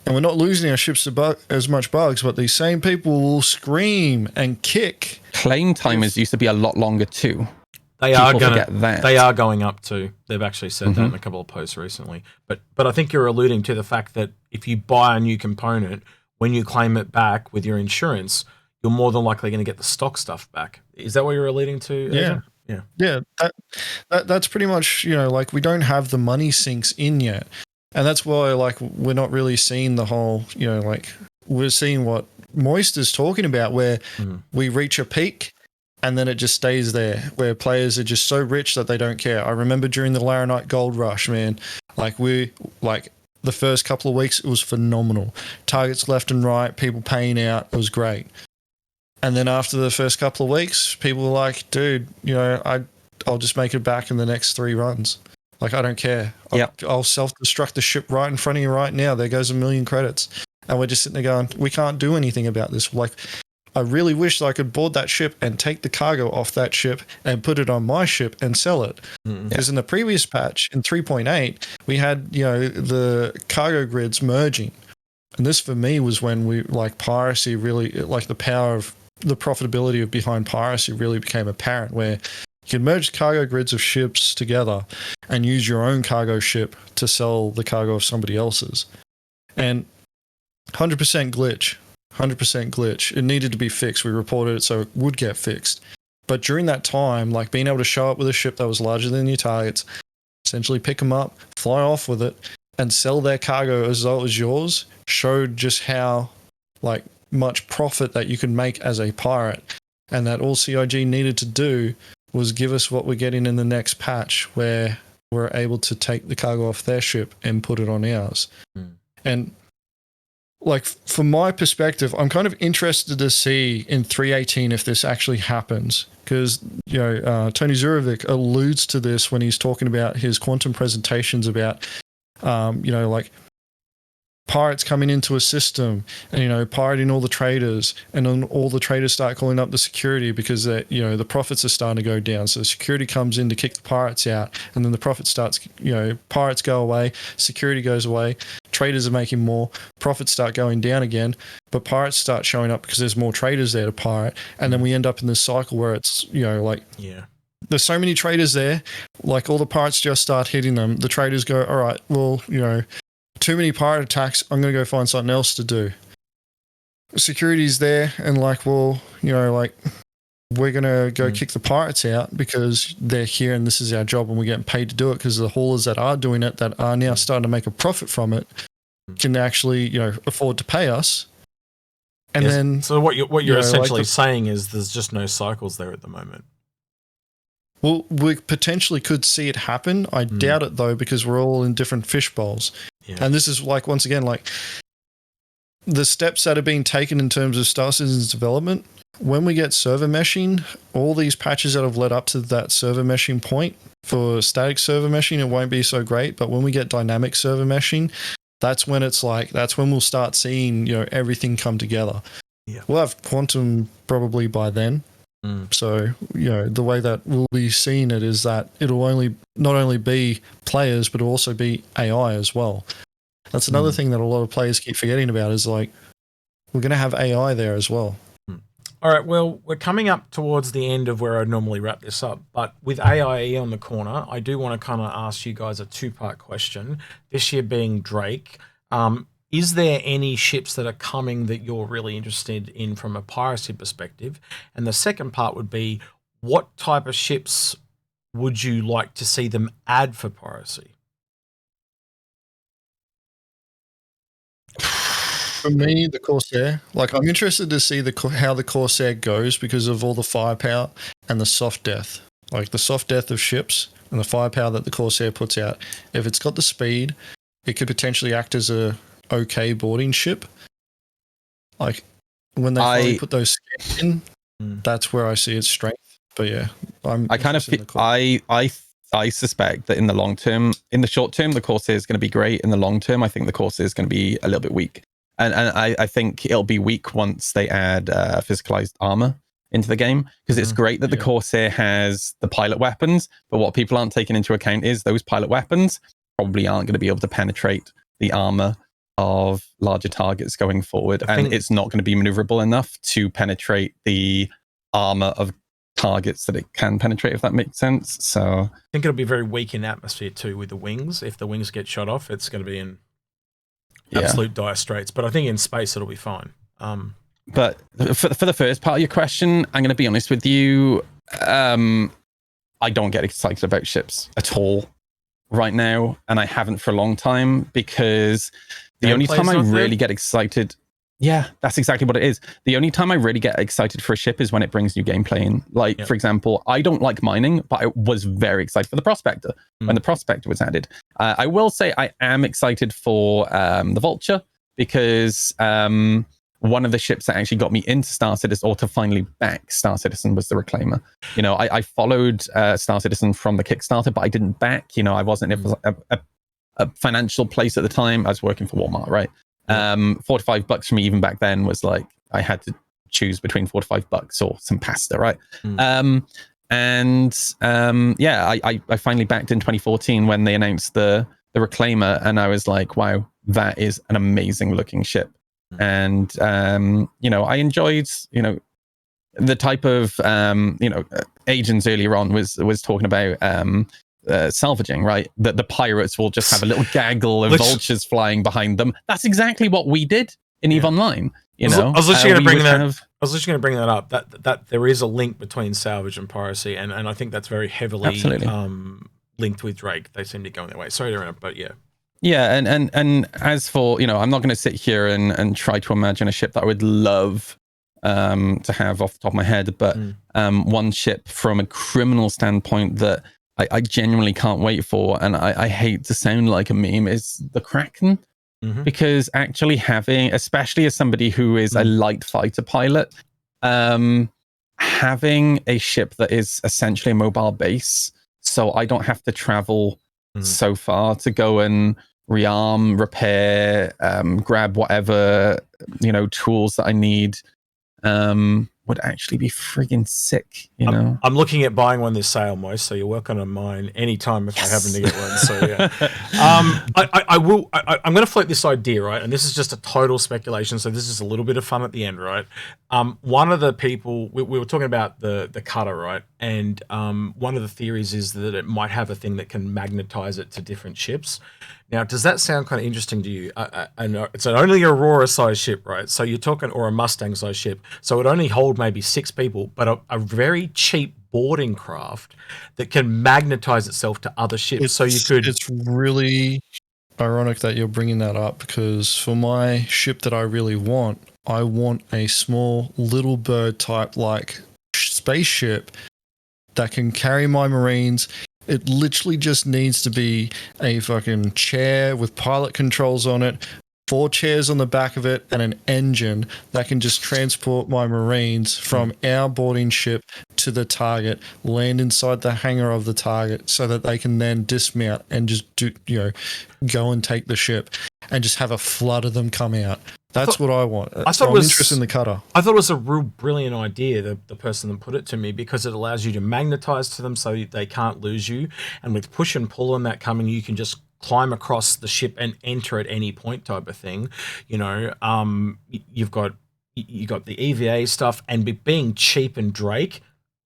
and we're not losing our ships to as much bugs, but these same people will scream and kick. Claim timers used to be a lot longer too. They are going up too. They've actually said that in a couple of posts recently. But I think you're alluding to the fact that if you buy a new component, when you claim it back with your insurance, you're more than likely going to get the stock stuff back. Is that what you're alluding to? Yeah. That's pretty much, like, we don't have the money sinks in yet, and that's why, like, we're not really seeing the whole, like, we're seeing what Moist is talking about, where we reach a peak and then it just stays there, where players are just so rich that they don't care. I remember during the Laranite Gold Rush, man, the first couple of weeks, it was phenomenal. Targets left and right, people paying out, it was great. And then after the first couple of weeks, people were like, dude, I'll just make it back in the next 3 runs. Like, I don't care. I'll self-destruct the ship right in front of you right now. There goes 1 million credits. And we're just sitting there going, we can't do anything about this. Like, I really wish that I could board that ship and take the cargo off that ship and put it on my ship and sell it. Because in the previous patch, in 3.8, we had, the cargo grids merging. And this, for me, was when Piracy really, like, the power of the profitability of behind Piracy really became apparent, where you can merge cargo grids of ships together and use your own cargo ship to sell the cargo of somebody else's. And 100% glitch. 100% glitch. It needed to be fixed. We reported it so it would get fixed. But during that time, like, being able to show up with a ship that was larger than your targets, essentially pick them up, fly off with it, and sell their cargo as though it was yours, showed just how, like, much profit that you could make as a pirate. And that all CIG needed to do was give us what we're getting in the next patch, where were able to take the cargo off their ship and put it on ours. And like, from my perspective, I'm kind of interested to see in 3.18 if this actually happens, because Tony Zurovic alludes to this when he's talking about his quantum presentations about like pirates coming into a system and pirating all the traders, and then all the traders start calling up the security because the profits are starting to go down. So security comes in to kick the pirates out, and then the profit starts, pirates go away, security goes away, traders are making more, profits start going down again, but pirates start showing up because there's more traders there to pirate, and then we end up in this cycle where it's there's so many traders there, like all the pirates just start hitting them. The traders go, all right, well, too many pirate attacks, I'm going to go find something else to do. Security's there and like, well, we're going to go kick the pirates out because they're here and this is our job and we're getting paid to do it, because the haulers that are doing it, that are now starting to make a profit from it, can actually, afford to pay us. And then... So what you're essentially saying is there's just no cycles there at the moment. Well, we potentially could see it happen. I doubt it, though, because we're all in different fish bowls. Yeah. And this is, like, once again, like, the steps that are being taken in terms of Star Citizen's development. When we get server meshing, all these patches that have led up to that server meshing point, for static server meshing, it won't be so great. But when we get dynamic server meshing, that's when it's like, that's when we'll start seeing, everything come together. Yeah. We'll have quantum probably by then. So, the way that we'll be seeing it is that it'll not only be players, but it'll also be AI as well. That's another thing that a lot of players keep forgetting about, is like, we're going to have AI there as well. All right, well, we're coming up towards the end of where I'd normally wrap this up, but with AIE on the corner, I do want to kind of ask you guys a two-part question. This year being Drake, is there any ships that are coming that you're really interested in from a piracy perspective? And the second part would be, what type of ships would you like to see them add for piracy? For me, the Corsair. Like, I'm interested to see how the Corsair goes because of all the firepower and the soft death. Like, the soft death of ships and the firepower that the Corsair puts out. If it's got the speed, it could potentially act as a okay boarding ship. Like, when they finally put those scans in, that's where I see its strength. But yeah, I kind of feel, I suspect that in the long term, in the short term, the Corsair is going to be great. In the long term, I think the Corsair is going to be a little bit weak. And I think it'll be weak once they add physicalized armor into the game, because it's great that the Corsair has the pilot weapons, but what people aren't taking into account is those pilot weapons probably aren't going to be able to penetrate the armor of larger targets going forward, and it's not going to be maneuverable enough to penetrate the armor of targets that it can penetrate, if that makes sense. So I think it'll be very weak in atmosphere too with the wings. If the wings get shot off, it's going to be in absolute dire straits, but I think in space it'll be fine. But for the first part of your question, I'm going to be honest with you, I don't get excited about ships at all right now, and I haven't for a long time, because the only time I really get excited, that's exactly what it is. The only time I really get excited for a ship is when it brings new gameplay in. Like, for example, I don't like mining, but I was very excited for the Prospector when the Prospector was added. I will say I am excited for the Vulture, because one of the ships that actually got me into Star Citizen, or to finally back Star Citizen, was the Reclaimer. I followed Star Citizen from the Kickstarter, but I didn't back. I wasn't in a financial place at the time. I was working for Walmart, right? $4 to $5 for me even back then was like, I had to choose between $4 to $5 or some pasta, right? I finally backed in 2014 when they announced the Reclaimer, and I was like, wow, that is an amazing looking ship. And I enjoyed the type of agents earlier on was talking about salvaging, right? That the pirates will just have a little gaggle of vultures flying behind them. That's exactly what we did in EVE Online. I was literally going to bring that up. That there is a link between salvage and piracy, and I think that's very heavily linked with Drake. They seem to go in that way. Sorry to interrupt, but yeah. Yeah, and as for, I'm not going to sit here and try to imagine a ship that I would love to have off the top of my head, but one ship from a criminal standpoint that I genuinely can't wait for, and I hate to sound like a meme, is the Kraken. Because actually having, especially as somebody who is a light fighter pilot, having a ship that is essentially a mobile base, so I don't have to travel so far to go and rearm, repair, grab whatever, tools that I need, would actually be friggin' sick, I'm looking at buying one this sale, Moist, so you're welcome on mine anytime if I happen to get one. So yeah, I'm going to float this idea, right? And this is just a total speculation, so this is a little bit of fun at the end, right? One of the people we were talking about the cutter, right? And one of the theories is that it might have a thing that can magnetize it to different ships. Now, does that sound kind of interesting to you? I know it's only Aurora-sized ship, right? So you're talking, or a Mustang-sized ship. So it only hold maybe 6 people, but a very cheap boarding craft that can magnetize itself to other ships. So you could. It's really ironic that you're bringing that up, because for my ship that I really want, I want a small little bird type like spaceship that can carry my Marines. It literally just needs to be a fucking chair with pilot controls on it, 4 chairs on the back of it, and an engine that can just transport my Marines from our boarding ship to the target, land inside the hangar of the target so that they can then dismount and just go and take the ship and just have a flood of them come out. That's what I want. I'm interested in the cutter. I thought it was a real brilliant idea, the person that put it to me, because it allows you to magnetize to them so they can't lose you. And with push and pull and that coming, you can just climb across the ship and enter at any point type of thing. You've got the EVA stuff, and being cheap and Drake,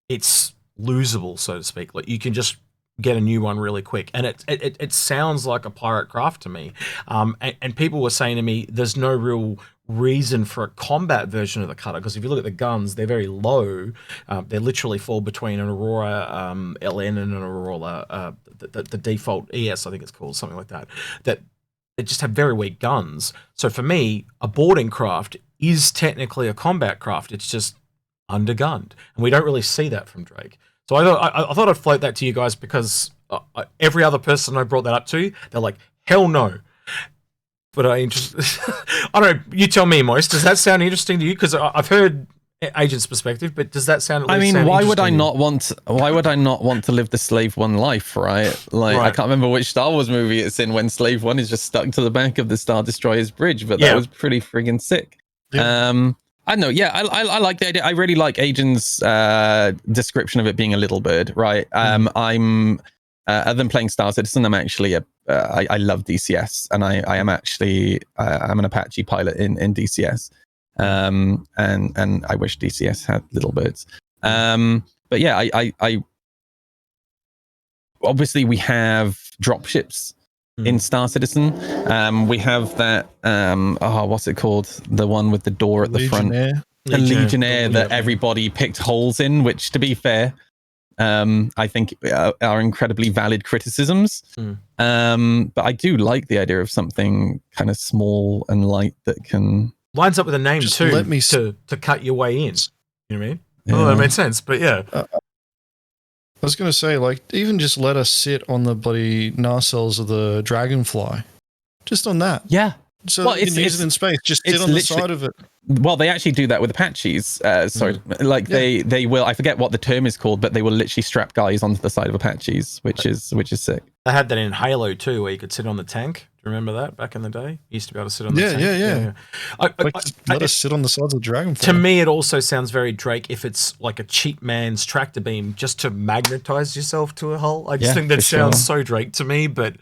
it's losable, so to speak. Like you can just get a new one really quick, and it sounds like a pirate craft to me. And people were saying to me, there's no real reason for a combat version of the cutter, because if you look at the guns, they're very low. They literally fall between an Aurora LN and an Aurora the default ES, I think it's called, something like that. That they just have very weak guns. So for me, a boarding craft is technically a combat craft. It's just undergunned, and we don't really see that from Drake. So I thought I'd float that to you guys, because every other person I brought that up to, they're like, hell no. But I don't know. You tell me, Moist. Does that sound interesting to you? Because I've heard Agent's perspective, but does that sound? Why would I not want? Why would I not want to live the Slave One life? Right? Like I can't remember which Star Wars movie it's in when Slave One is just stuck to the back of the Star Destroyer's bridge, but that was pretty friggin' sick. Yeah. I don't know. Yeah, I like the idea. I really like Agent's description of it being a little bird, right? I'm other than playing Star Citizen, I'm actually I love DCS, and I am actually I'm an Apache pilot in DCS, and I wish DCS had little birds. But yeah, I obviously we have dropships in Star Citizen. We have that what's it called, the one with the door at the front, the Legionnaire that everybody picked holes in, which to be fair I think are incredibly valid criticisms. But I do like the idea of something kind of small and light that can lines up with a name too, to cut your way in, you know what I mean? Oh, that made sense. But yeah, I was going to say, like, even just let us sit on the bloody nacelles of the Dragonfly. Just on that. Yeah. So you can use it in space. Just sit on the side of it. Well, they actually do that with Apaches. They will, I forget what the term is called, but they will literally strap guys onto the side of Apaches, which is sick. They had that in Halo too, where you could sit on the tank. Do you remember that back in the day? You used to be able to sit on the tank. Yeah. Let us sit on the sides of the Dragonfly. To me, it also sounds very Drake if it's like a cheap man's tractor beam just to magnetize yourself to a hull. I just think that sounds so Drake to me. But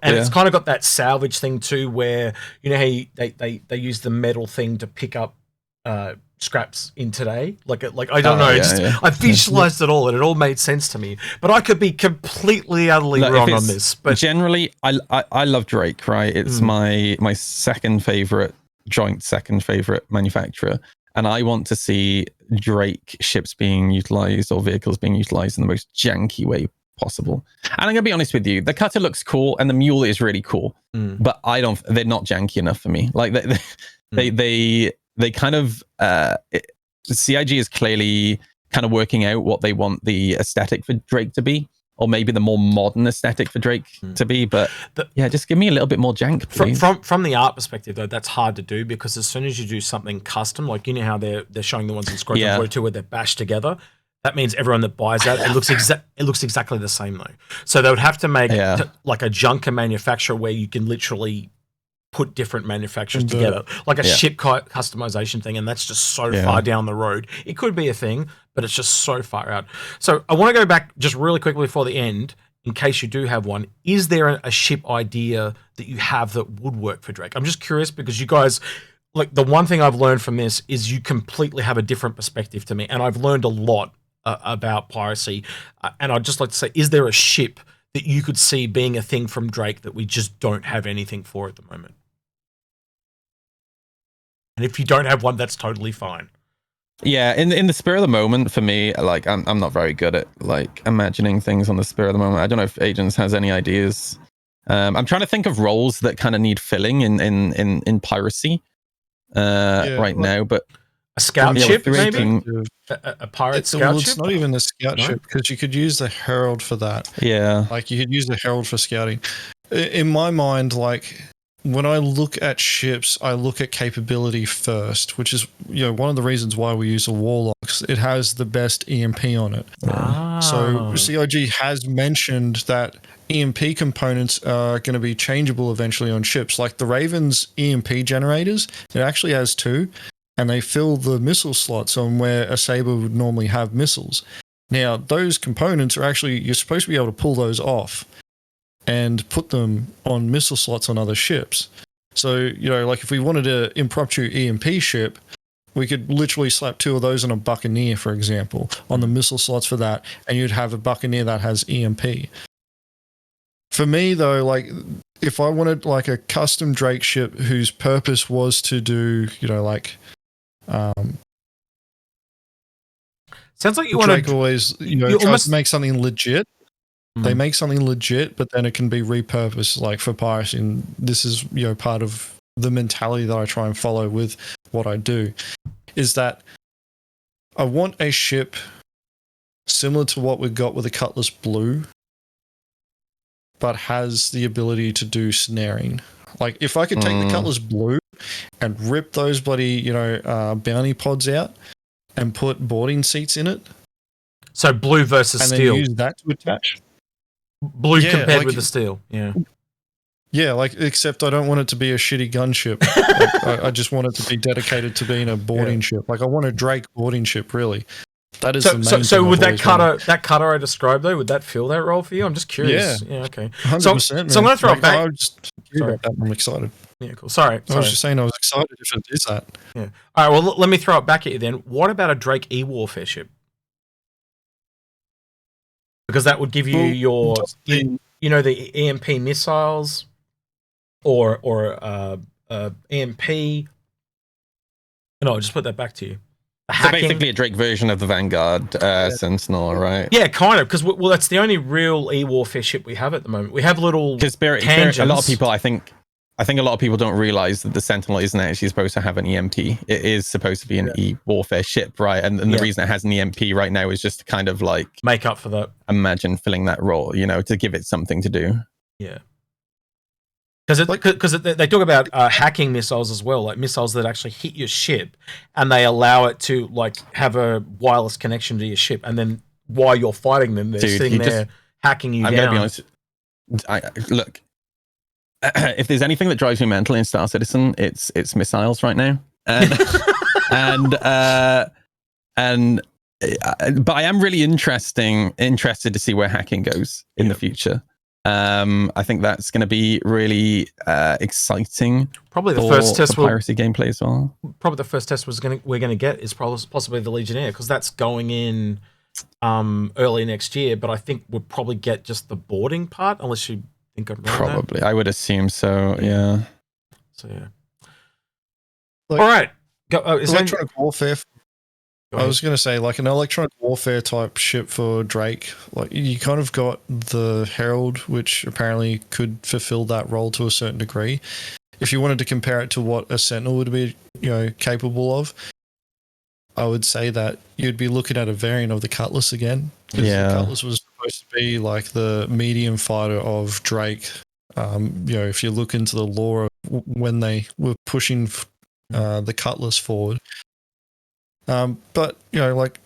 it's kind of got that salvage thing too, where you know how they use the metal thing to pick up scraps in today. Like I don't know. I visualized it all, and it all made sense to me. But I could be completely utterly wrong on this. But generally, I love Drake. Right, it's my second favorite manufacturer, and I want to see Drake ships being utilized or vehicles being utilized in the most janky way possible. And I'm gonna be honest with you, the cutter looks cool, and the mule is really cool, but they're not janky enough for me. Like they kind of CIG is clearly kind of working out what they want the aesthetic for Drake to be. or maybe the more modern aesthetic for Drake to be. But yeah, just give me a little bit more jank, please. From the art perspective, though, that's hard to do because as soon as you do something custom, like you know how they're showing the ones in Squadron 42 where they're bashed together, that means everyone that buys that, it looks exactly the same though. So they would have to make like a junker manufacturer where you can literally put different manufacturers together, like a ship customization thing, and that's just so far down the road. It could be a thing, but it's just so far out. So I want to go back just really quickly before the end, in case you do have one. Is there a ship idea that you have that would work for Drake? I'm just curious because you guys, like the one thing I've learned from this is you completely have a different perspective to me, and I've learned a lot about Piracy. And I'd just like to say, is there a ship that you could see being a thing from Drake that we just don't have anything for at the moment? And if you don't have one, that's totally fine. Yeah, in the spur of the moment, for me, like I'm not very good at like imagining things on the spur of the moment. I don't know if Agents has any ideas. I'm trying to think of roles that kind of need filling in Piracy right now, but a scout ship, maybe a pirate scout ship. It's not even a scout ship because you could use the Herald for that. Yeah, like you could use the Herald for scouting. In my mind, like when I look at ships, I look at capability first, which is one of the reasons why we use a Warlock. It has the best EMP on it. So CIG has mentioned that EMP components are going to be changeable eventually on ships. Like the Raven's EMP generators, it actually has 2, and they fill the missile slots on where a Saber would normally have missiles. Now, those components are actually, you're supposed to be able to pull those off and put them on missile slots on other ships. So, like if we wanted an impromptu EMP ship, we could literally slap 2 of those on a Buccaneer, for example, on the missile slots for that, and you'd have a Buccaneer that has EMP. For me, though, like if I wanted like a custom Drake ship whose purpose was to do, sounds like you Drake want to always, tries to make something legit. They make something legit, but then it can be repurposed, like for Piracy. And this is, part of the mentality that I try and follow with what I do, is that I want a ship similar to what we've got with the Cutlass Blue, but has the ability to do snaring. Like if I could take the Cutlass Blue and rip those bloody, bounty pods out and put boarding seats in it. So blue versus and steel. And then use that to attach. Blue compared with the steel, Yeah, like except I don't want it to be a shitty gunship. I just want it to be dedicated to being a boarding ship. Like I want a Drake boarding ship, really. That is the main thing. So would that cutter I described though, would that fill that role for you? I'm just curious. Yeah, okay. 100%. So I'm going to throw it back. I'm excited. Yeah, cool. Sorry. I was just saying I was excited if it is that. Yeah. All right. Well, let me throw it back at you then. What about a Drake E-Warfare ship? Because that would give you the EMP missiles, or EMP. No, I'll just put that back to you. So basically a Drake version of the Vanguard Sentinel, right? Yeah, kind of. Because that's the only real E-Warfare ship we have at the moment. We have little tangents. A lot of people, I think a lot of people don't realize that the Sentinel isn't actually supposed to have an EMP. It is supposed to be an E-Warfare ship, right? And the reason it has an EMP right now is just to kind of like make up for that. Imagine filling that role, to give it something to do. Yeah. Because they talk about hacking missiles as well, like missiles that actually hit your ship, and they allow it to like have a wireless connection to your ship, and then while you're fighting them, they're sitting there hacking you down. I'm going to be honest. Look, if there's anything that drives me mental in Star Citizen, it's missiles right now, but I am really interested to see where hacking goes in the future. I think that's going to be really exciting. Probably the first test for Piracy gameplay as well. Probably the first test we're going to get is possibly the Legionnaire, because that's going in early next year. But I think we'll probably get just the boarding part, unless you think I'm wrong. Probably, I would assume so. Yeah. So yeah. All right. Electronic warfare. I was going to say, like an electronic warfare type ship for Drake, like you kind of got the Herald, which apparently could fulfill that role to a certain degree. If you wanted to compare it to what a Sentinel would be, capable of, I would say that you'd be looking at a variant of the Cutlass again. Yeah. The Cutlass was supposed to be like the medium fighter of Drake. If you look into the lore of when they were pushing the Cutlass forward. But like,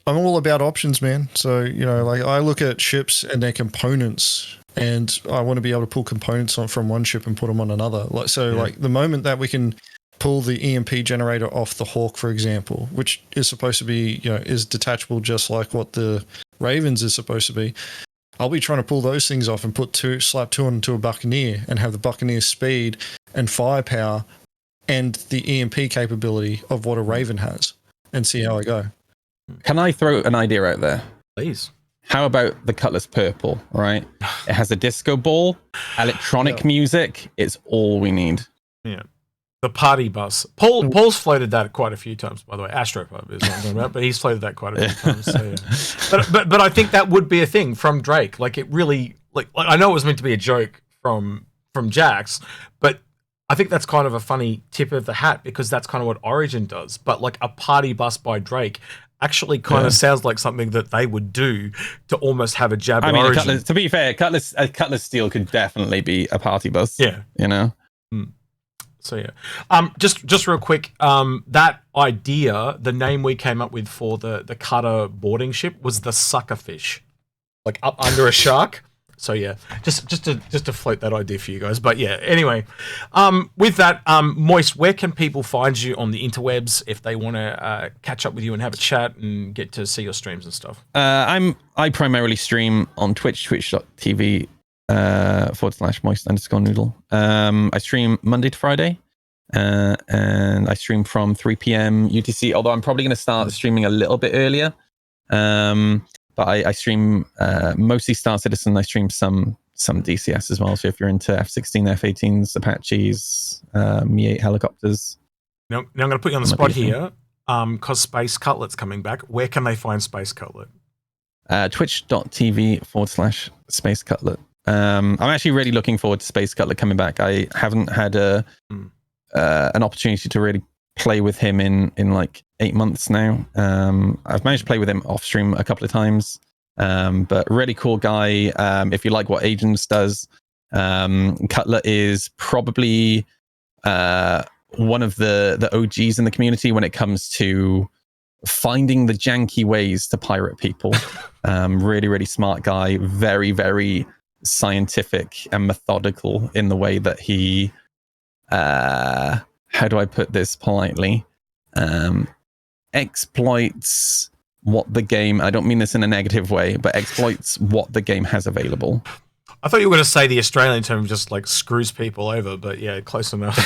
I'm all about options, man. So, like I look at ships and their components, and I want to be able to pull components from one ship and put them on another. Like the moment that we can pull the EMP generator off the Hawk, for example, which is supposed to be, is detachable just like what the Ravens is supposed to be. I'll be trying to pull those things off and slap two onto a Buccaneer and have the Buccaneer speed and firepower and the EMP capability of what a Raven has, and see how I go. Can I throw an idea out there? Please. How about the Cutlass Purple, right? It has a disco ball, electronic music. It's all we need. Yeah. The party bus. Paul's floated that quite a few times, by the way. Astropub is what I'm talking about, but he's floated that quite a few times. So, yeah. But I think that would be a thing from Drake. Like, it really, like I know it was meant to be a joke from Jax, but I think that's kind of a funny tip of the hat, because that's kind of what Origin does. But like a party bus by Drake actually kind of sounds like something that they would do to almost have a jab at Origin. Cutlass, to be fair, Cutlass Steel could definitely be a party bus. Yeah. So yeah, just real quick, that idea, the name we came up with for the cutter boarding ship was the suckerfish, like up under a shark. So yeah, just to float that idea for you guys. But yeah, anyway, with that, Moist, where can people find you on the interwebs if they want to catch up with you and have a chat and get to see your streams and stuff? I primarily stream on Twitch, twitch.tv /moist_noodle. I stream Monday to Friday, and I stream from 3 p.m. UTC, although I'm probably going to start streaming a little bit earlier. But I stream mostly Star Citizen. I stream some DCS as well. So if you're into F-16, F-18s, Apaches, Mi-8 helicopters. Now I'm going to put you on the spot here, because Space Cutlet's coming back. Where can they find Space Cutlet? Twitch.tv /Space Cutlet. I'm actually really looking forward to Space Cutlet coming back. I haven't had an opportunity to really play with him in like 8 months now. I've managed to play with him off stream a couple of times, but really cool guy. If you like what Agents does, Cutlet is probably one of the OGs in the community when it comes to finding the janky ways to pirate people. Really, really smart guy. Very, very scientific and methodical in the way that he how do I put this politely, exploits what the game, I don't mean this in a negative way, but exploits what the game has available. I thought you were going to say the Australian term just like screws people over, but yeah, close enough.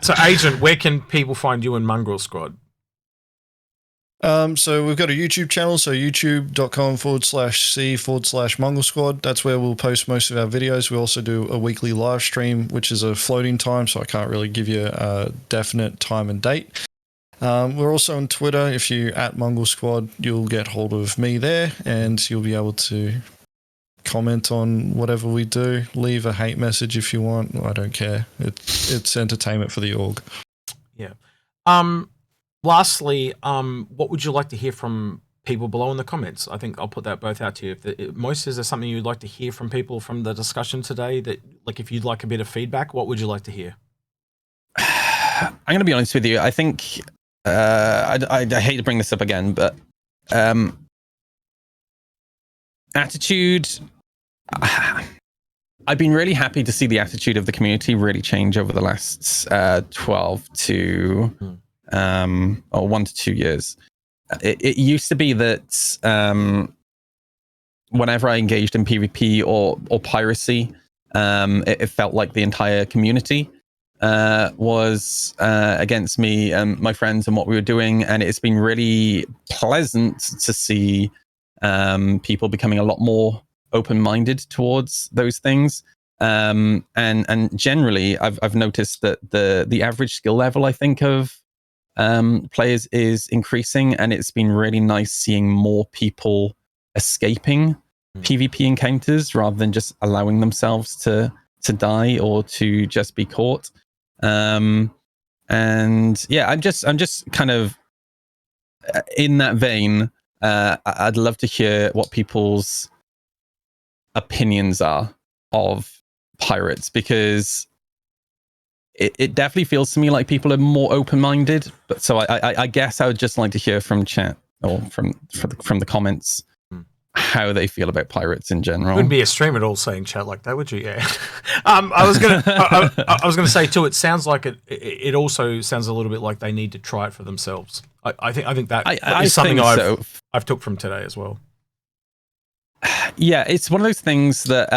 So Agent, where can people find you in Mongrel Squad? So we've got a YouTube channel, so youtube.com/c/Mongrel Squad. That's where we'll post most of our videos. We also do a weekly live stream, which is a floating time, so I can't really give you a definite time and date. We're also on Twitter. If you @Mongrel Squad, you'll get hold of me there, and you'll be able to comment on whatever we do. Leave a hate message if you want. I don't care. It's entertainment for the org. Yeah. Lastly, what would you like to hear from people below in the comments? I think I'll put that both out to you. Most, is there something you'd like to hear from people from the discussion today? That, like, if you'd like a bit of feedback, what would you like to hear? I'm going to be honest with you. I think I hate to bring this up again, but attitude. I've been really happy to see the attitude of the community really change over the last 12 to 1 to 2 years. It used to be that whenever I engaged in PvP or piracy, it felt like the entire community was against me and my friends and what we were doing, and it's been really pleasant to see people becoming a lot more open-minded towards those things. And generally, I've noticed that the average skill level, I think, of players is increasing, and it's been really nice seeing more people escaping PvP encounters rather than just allowing themselves to die or to just be caught. And yeah, I'm just kind of in that vein. I'd love to hear what people's opinions are of pirates, because it definitely feels to me like people are more open-minded. But so I guess I would just like to hear from chat or from the comments how they feel about pirates in general. Wouldn't be a stream at all saying chat like that, would you? Yeah. I was gonna say too. It sounds like it also sounds a little bit like they need to try it for themselves. I think that is something I've took from today as well. Yeah, it's one of those things that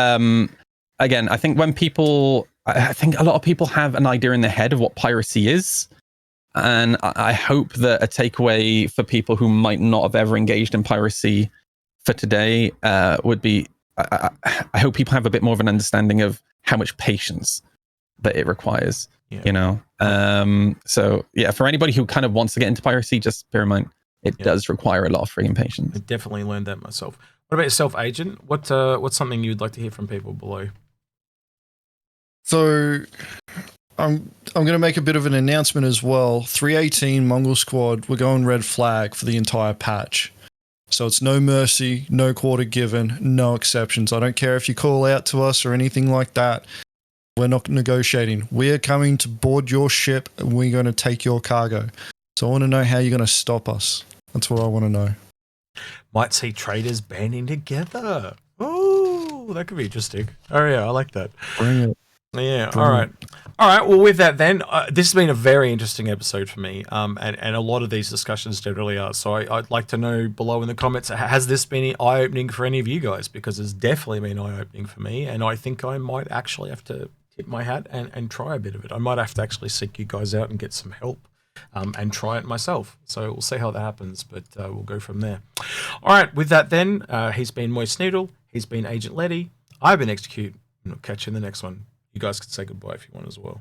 again, I think I think a lot of people have an idea in their head of what piracy is. And I hope that a takeaway for people who might not have ever engaged in piracy for today would be, I hope people have a bit more of an understanding of how much patience that it requires, you know? So yeah, for anybody who kind of wants to get into piracy, just bear in mind, it does require a lot of freaking patience. I definitely learned that myself. What about yourself, Agent? What's something you'd like to hear from people below? So I'm going to make a bit of an announcement as well. 318 Mongol Squad, we're going red flag for the entire patch. So it's no mercy, no quarter given, no exceptions. I don't care if you call out to us or anything like that. We're not negotiating. We're coming to board your ship and we're going to take your cargo. So I want to know how you're going to stop us. That's what I want to know. Might see traders banding together. Oh, that could be interesting. Oh yeah, I like that. Bring it. Yeah, all right. Well, with that then, this has been a very interesting episode for me, and a lot of these discussions generally are. So I'd like to know below in the comments, has this been eye-opening for any of you guys? Because it's definitely been eye-opening for me, and I think I might actually have to tip my hat and try a bit of it. I might have to actually seek you guys out and get some help and try it myself. So we'll see how that happens, but we'll go from there. All right, with that then, he's been Moist Noodle, he's been Agensleti, I've been Execute, and I'll catch you in the next one. You guys can say goodbye if you want as well.